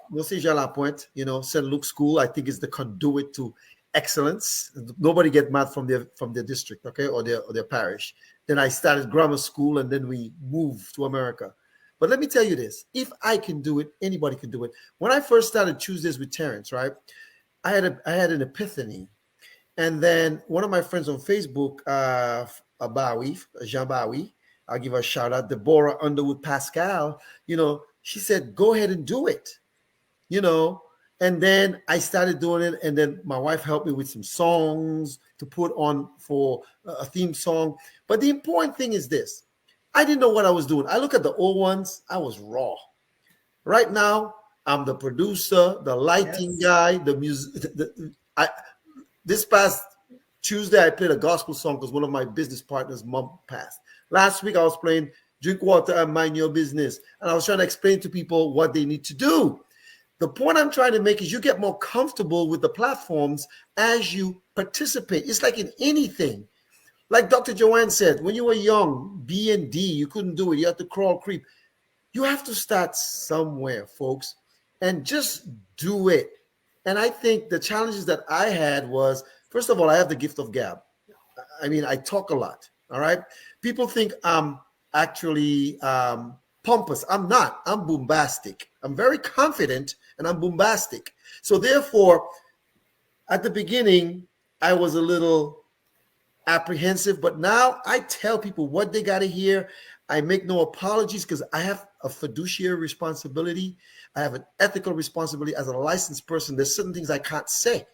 Monsieur Jean Lapointe, St. Luke's School, I think is the conduit to excellence. Nobody get mad from their district, okay, or their parish. Then I started grammar school, and then we moved to America. But let me tell you this: if I can do it, anybody can do it. When I first started Tuesdays with Terrence, right, I had an epiphany, and then one of my friends on Facebook, Jean Bowie, I'll give her a shout out, Deborah Underwood Pascal, She said, go ahead and do it, you know. And then I started doing it. And then my wife helped me with some songs to put on for a theme song. But the important thing is this. I didn't know what I was doing. I look at the old ones. I was raw. Right now, I'm the producer, the lighting guy, the music. This past Tuesday, I played a gospel song because one of my business partners' mom passed. Last week, I was playing Drink Water and Mind Your Business. And I was trying to explain to people what they need to do. The point I'm trying to make is you get more comfortable with the platforms as you participate. It's like in anything. Like Dr. Joann said, when you were young, B and D, you couldn't do it. You had to crawl, creep. You have to start somewhere, folks, and just do it. And I think the challenges that I had was, first of all, I have the gift of gab. I mean, I talk a lot, all right? People think I'm actually pompous. I'm not. I'm bombastic. I'm very confident, and I'm bombastic. So therefore, at the beginning, I was a little apprehensive, but now I tell people what they got to hear. I make no apologies because I have a fiduciary responsibility. I have an ethical responsibility as a licensed person. There's certain things I can't say.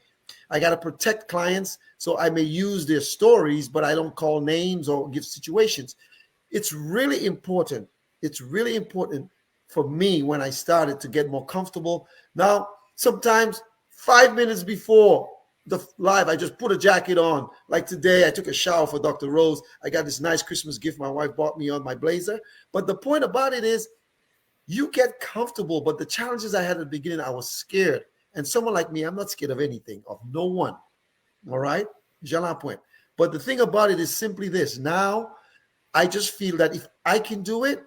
I got to protect clients, so I may use their stories, but I don't call names or give situations. It's really important. It's really important for me when I started to get more comfortable. Now, sometimes 5 minutes before the live, I just put a jacket on. Like today, I took a shower for Dr. Rose. I got this nice Christmas gift my wife bought me on my blazer. But the point about it is you get comfortable. But the challenges I had at the beginning, I was scared. And someone like me, I'm not scared of anything, of no one. All right? Jean point. But the thing about it is simply this. Now, I just feel that if I can do it,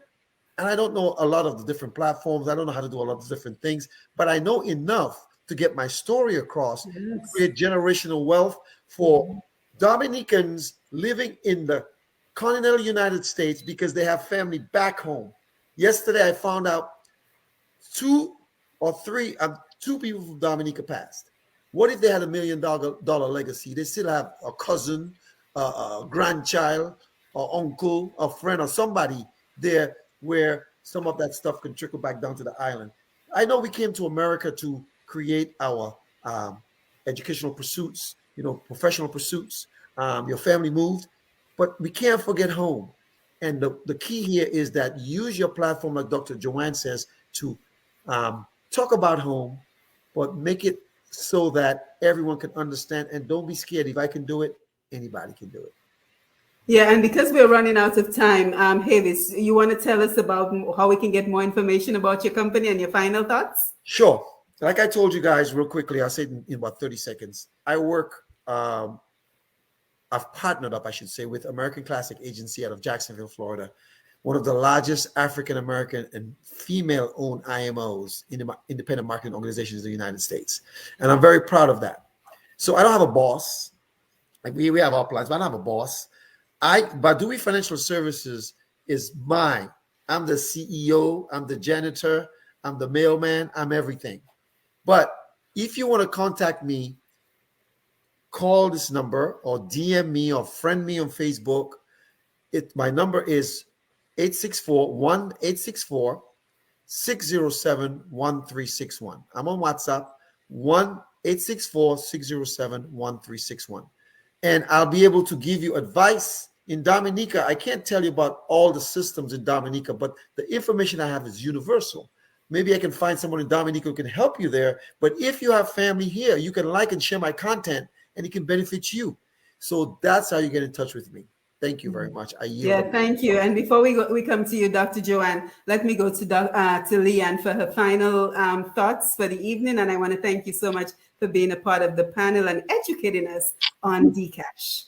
and I don't know a lot of the different platforms, I don't know how to do a lot of different things, but I know enough to get my story across, create generational wealth for Dominicans living in the continental United States because they have family back home. Yesterday, I found out two people from Dominica passed. What if they had $1 million legacy? They still have a cousin, a grandchild, or uncle, a friend, or somebody there where some of that stuff can trickle back down to the island. I know we came to America to create our educational pursuits, professional pursuits. Your family moved, but we can't forget home. And the key here is that use your platform, like Dr. Joann says, to talk about home, but make it so that everyone can understand. And don't be scared. If I can do it, anybody can do it. Yeah, and because we're running out of time, Havis, you want to tell us about how we can get more information about your company and your final thoughts? Sure. Like I told you guys real quickly, I'll say it in about 30 seconds. I work, I've partnered up, I should say, with American Classic Agency out of Jacksonville, Florida, one of the largest African-American and female-owned IMOs, independent marketing organizations in the United States. And I'm very proud of that. So I don't have a boss. Like we have our plans, but I don't have a boss. Bardouille Financial Services is mine. I'm the CEO, I'm the janitor, I'm the mailman, I'm everything. But if you want to contact me, call this number or DM me or friend me on Facebook. My number is 864-607-1361. I'm on WhatsApp, 1-864-607-1361. And I'll be able to give you advice. In Dominica, I can't tell you about all the systems in Dominica, but the information I have is universal. Maybe I can find someone in Dominica who can help you there. But if you have family here, you can like and share my content, and it can benefit you. So that's how you get in touch with me. Thank you very much. Yeah, thank you. And before we come to you, Dr. Joann, let me go to Liane for her final thoughts for the evening. And I want to thank you so much for being a part of the panel and educating us on Dcash.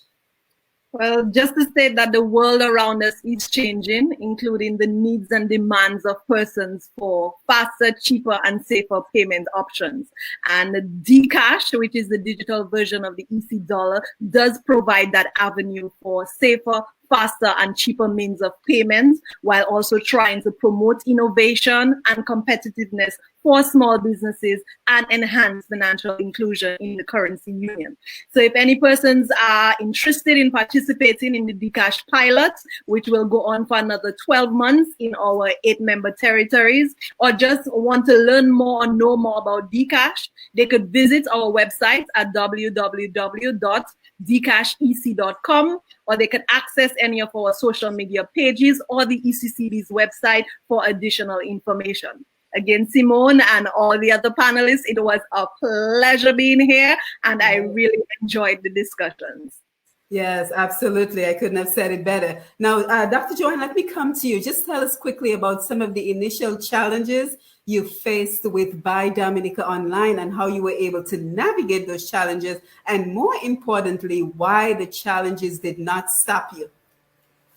Well, just to state that the world around us is changing, including the needs and demands of persons for faster, cheaper, and safer payment options. And Dcash, which is the digital version of the EC dollar, does provide that avenue for safer, faster and cheaper means of payment, while also trying to promote innovation and competitiveness for small businesses and enhance financial inclusion in the currency union. So if any persons are interested in participating in the Dcash pilot, which will go on for another 12 months in our 8-member territories, or just want to learn more or know more about Dcash, they could visit our website at www.dcashec.com, or they can access any of our social media pages or the ECCB's website for additional information. Again, Simone and all the other panelists, it was a pleasure being here, and I really enjoyed the discussions. Yes, absolutely. I couldn't have said it better. Now, Dr. Joann, let me come to you. Just tell us quickly about some of the initial challenges you faced with Buy Dominica Online and how you were able to navigate those challenges, and more importantly, why the challenges did not stop you.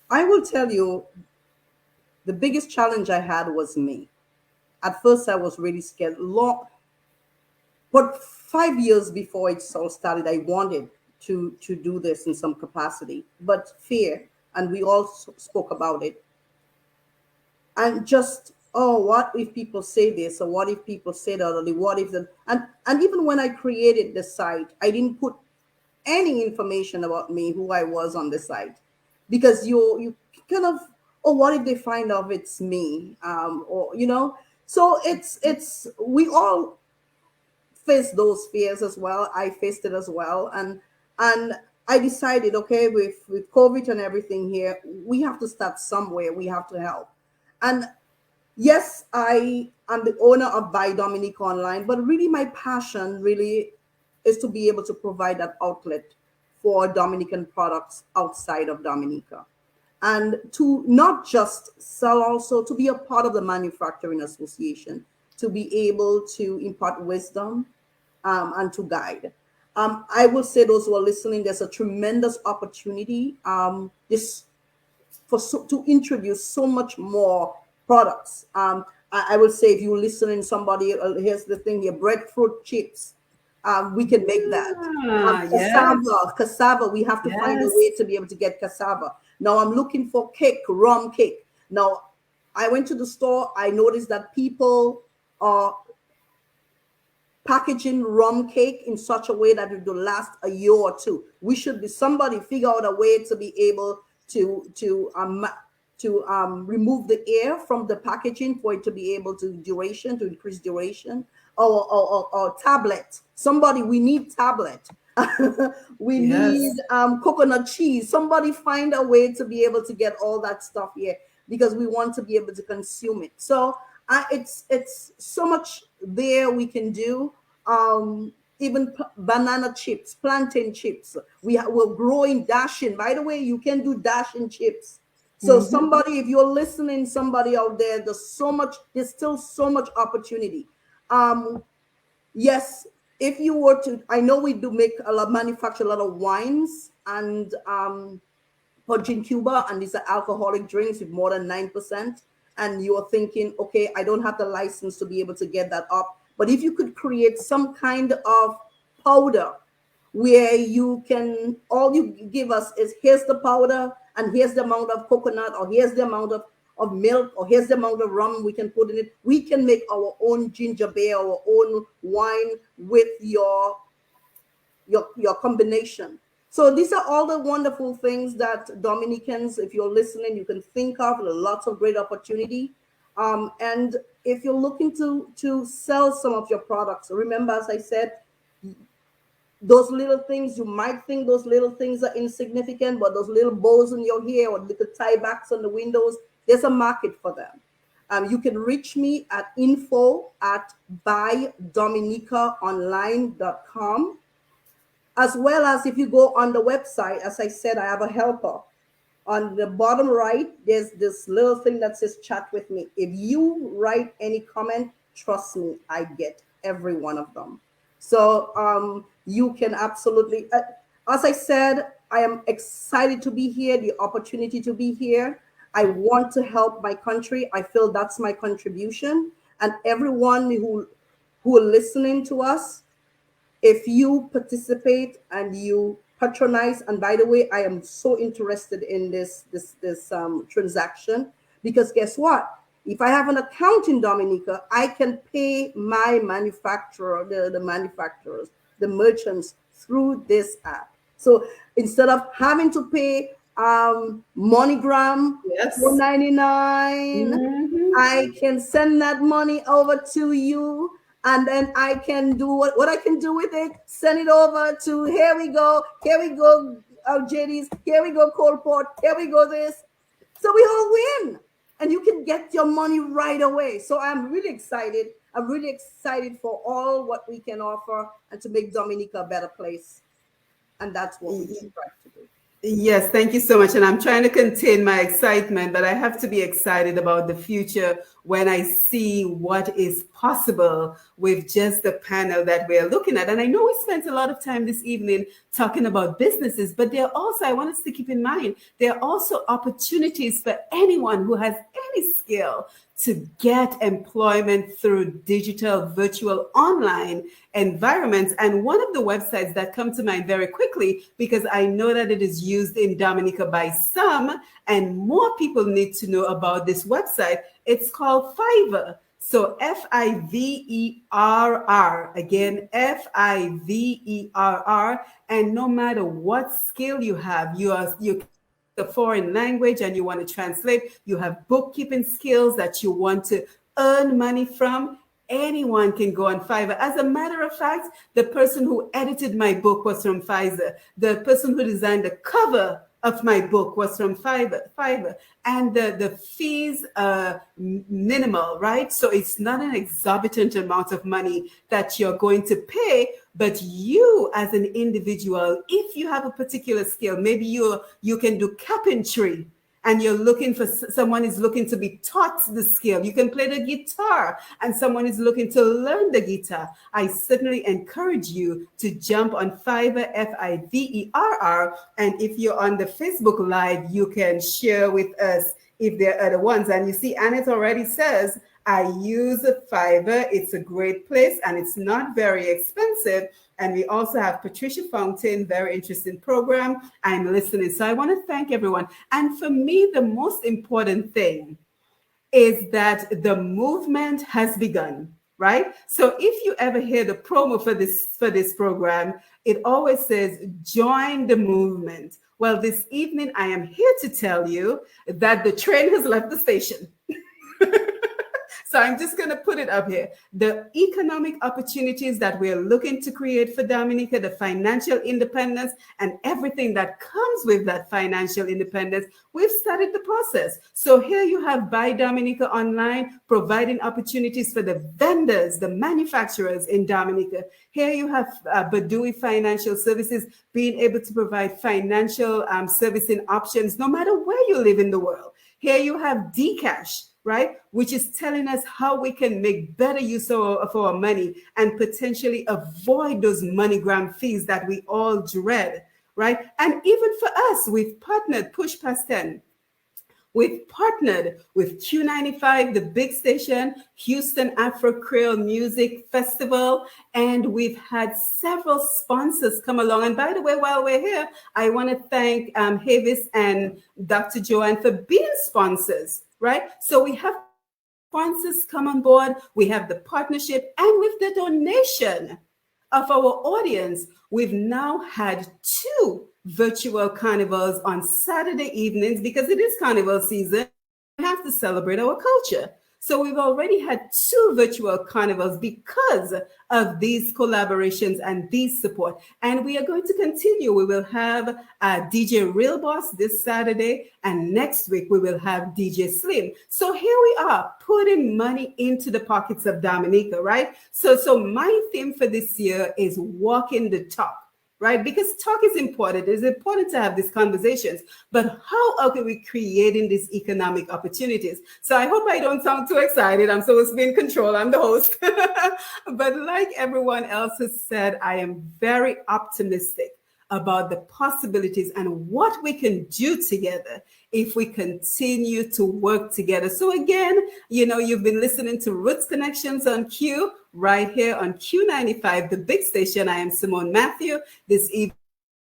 I will tell you, the biggest challenge I had was me. At first, I was really scared. But 5 years before it all started, I wanted to do this in some capacity, but fear, and we all spoke about it. And just, oh, what if people say this, or what if people say that, or what if that? And even when I created the site, I didn't put any information about me, who I was on the site, because you kind of, oh, what if they find out it's me, or so it's we all face those fears as well. I faced it as well, and I decided, okay, with COVID and everything here, we have to start somewhere. We have to help. And yes, I am the owner of Buy Dominica Online, but really my passion really is to be able to provide that outlet for Dominican products outside of Dominica, and to not just sell, also to be a part of the manufacturing association, to be able to impart wisdom, and to guide. I will say, those who are listening, there's a tremendous opportunity to introduce so much more products. I will say, if you listen in somebody, here's the thing here: breadfruit chips. We can make that. Cassava. We have to find a way to be able to get cassava. Now I'm looking for cake, rum cake. Now I went to the store. I noticed that people are packaging rum cake in such a way that it will last a year or two. We should be somebody figure out a way to be able to remove the air from the packaging for it to be able to increase duration, or tablet. Somebody, we need tablet. We need coconut cheese. Somebody find a way to be able to get all that stuff here, because we want to be able to consume it. So it's so much there we can do. Even banana chips, plantain chips. We're growing dashing. By the way, you can do dashing chips. So somebody, if you're listening, somebody out there, there's still so much opportunity. Yes, if you were to, I know we do manufacture a lot of wines and punch in Cuba, and these are alcoholic drinks with more than 9%. And you're thinking, okay, I don't have the license to be able to get that up. But if you could create some kind of powder where you can, all you give us is, here's the powder, and here's the amount of coconut, or here's the amount of milk, or here's the amount of rum we can put in it. We can make our own ginger beer, our own wine with your combination. So these are all the wonderful things that Dominicans, if you're listening, you can think of. Lots of great opportunity. And if you're looking to sell some of your products, remember, as I said, those little things, you might think those little things are insignificant, but those little bows in your hair or little tie backs on the windows, there's a market for them. You can reach me at info@buydominicaonline.com. As well as, if you go on the website, as I said, I have a helper. On the bottom right, there's this little thing that says chat with me. If you write any comment, trust me, I get every one of them. So you can absolutely, as I said, I am excited to be here, the opportunity to be here. I want to help my country. I feel that's my contribution. And everyone who are listening to us, if you participate and you patronize. And by the way, I am so interested in this transaction, because guess what? If I have an account in Dominica, I can pay my manufacturer, the manufacturers, the merchants through this app. So instead of having to pay MoneyGram, Yes. $4.99, I can send that money over to you, and then I can do what I can do with it. Send it over to, here we go, JD's, here we go, Coldport, here we go, this. So we all win, and you can get your money right away. So I'm really excited. I'm really excited for all what we can offer and to make Dominica a better place. And that's what we strive to do. Yes, thank you so much. And I'm trying to contain my excitement, but I have to be excited about the future when I see what is possible with just the panel that we're looking at. And I know we spent a lot of time this evening talking about businesses, but there are also, I want us to keep in mind, there are also opportunities for anyone who has any skill to get employment through digital, virtual, online environments. And one of the websites that come to mind very quickly, because I know that it is used in Dominica by some, and more people need to know about this website, it's called Fiverr. So Fiverr, again, Fiverr. And no matter what skill you have, you a foreign language and you want to translate, you have bookkeeping skills that you want to earn money from, anyone can go on Fiverr. As a matter of fact, the person who edited my book was from Fiverr. The person who designed the cover of my book was from Fiverr. And the fees are minimal, right? So it's not an exorbitant amount of money that you're going to pay, but you as an individual, if you have a particular skill, maybe you can do carpentry, and you're looking for someone is looking to be taught the skill. You can play the guitar and someone is looking to learn the guitar. I certainly encourage you to jump on Fiverr, Fiverr. And if you're on the Facebook Live, you can share with us if there are other ones. And you see, Annette already says, I use Fiverr. It's a great place and it's not very expensive. And we also have Patricia Fountain, very interesting program. I'm listening. So I want to thank everyone. And for me, the most important thing is that the movement has begun, right? So if you ever hear the promo for this program, it always says, join the movement. Well, this evening, I am here to tell you that the train has left the station. So I'm just going to put it up here. The economic opportunities that we're looking to create for Dominica, the financial independence and everything that comes with that financial independence, we've started the process. So here you have Buy Dominica Online, providing opportunities for the vendors, the manufacturers in Dominica. Here you have Bardouille Financial Services, being able to provide financial servicing options no matter where you live in the world. Here you have Dcash, right? Which is telling us how we can make better use of our money and potentially avoid those MoneyGram fees that we all dread, right? And even for us, we've partnered, Push Past 10. We've partnered with Q95, the big station, Houston Afro Creole Music Festival, and we've had several sponsors come along. And by the way, while we're here, I want to thank Havis and Dr. Joann for being sponsors, right? So we have sponsors come on board, we have the partnership, and with the donation of our audience, we've now had 2 virtual carnivals on Saturday evenings because it is carnival season. We have to celebrate our culture. So we've already had 2 virtual carnivals because of these collaborations and these support. And we are going to continue. We will have DJ Real Boss this Saturday, and next week we will have DJ Slim. So here we are, putting money into the pockets of Dominica, right? So my theme for this year is walking the talk. Right? Because talk is important. It's important to have these conversations, but how are we creating these economic opportunities? So I hope I don't sound too excited. I'm supposed to be in control. I'm the host. But like everyone else has said, I am very optimistic about the possibilities and what we can do together if we continue to work together. So again, you've been listening to Roots Connections on Q, right here on Q95, the big station. I am Simone Mathieu. This evening,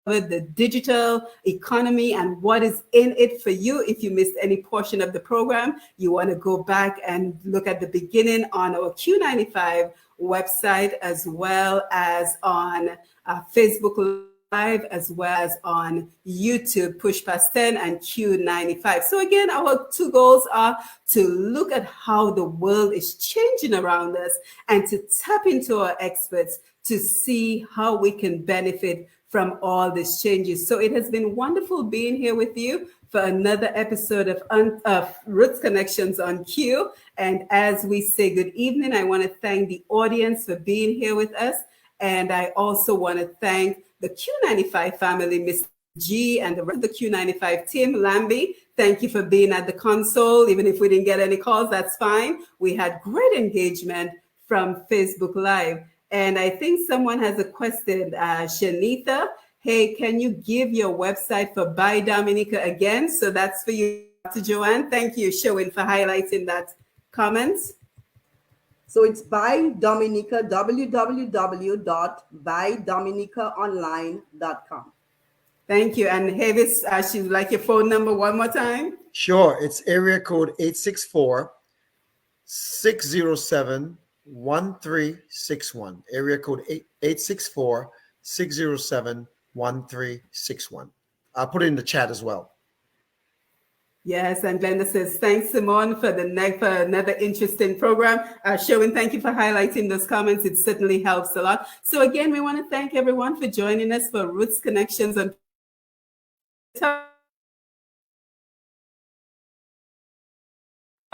the digital economy and what is in it for you. If you missed any portion of the program, you want to go back and look at the beginning on our Q95 website, as well as on Facebook Live, as well as on YouTube, Push Past 10 and Q95. So again, our two goals are to look at how the world is changing around us and to tap into our experts to see how we can benefit from all these changes. So it has been wonderful being here with you for another episode of Roots Connections on Q. And as we say good evening, I want to thank the audience for being here with us. And I also want to thank the Q95 family, Mr. G, and the rest of the Q95 team. Lambi, thank you for being at the console. Even if we didn't get any calls, that's fine. We had great engagement from Facebook Live. And I think someone has a question, Shanita. Hey, can you give your website for By Dominica again? So that's for you, Dr. Joann. Thank you, Joann, for highlighting that comment. So it's by Dominica, www.bydominicaonline.com. Thank you. And Havis, she'd like your phone number one more time. Sure. It's area code 864-607-1361. Area code 864-607-1361. I'll put it in the chat as well. Yes, and Glenda says, thanks, Simone, for another interesting program. Joann, thank you for highlighting those comments. It certainly helps a lot. So again, we want to thank everyone for joining us for Roots Connections on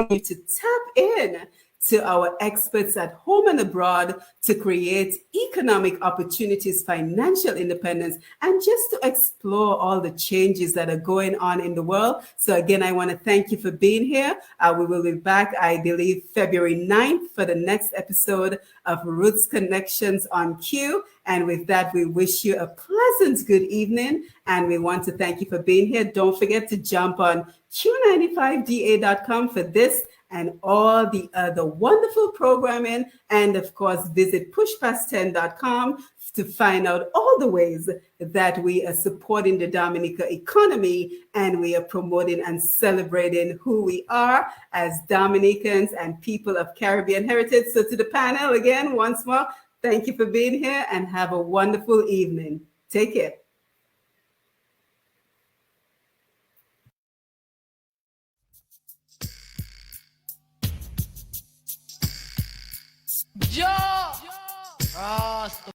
you to tap in to our experts at home and abroad to create economic opportunities, financial independence, and just to explore all the changes that are going on in the world. So again, I want to thank you for being here. We will be back, I believe, February 9th for the next episode of Roots Connections on Q. And with that, we wish you a pleasant good evening. And we want to thank you for being here. Don't forget to jump on Q95DA.com for this and all the other wonderful programming. And of course, visit pushpast10.com to find out all the ways that we are supporting the Dominica economy and we are promoting and celebrating who we are as Dominicans and people of Caribbean heritage. So to the panel again, once more, thank you for being here and have a wonderful evening. Take care. Yo!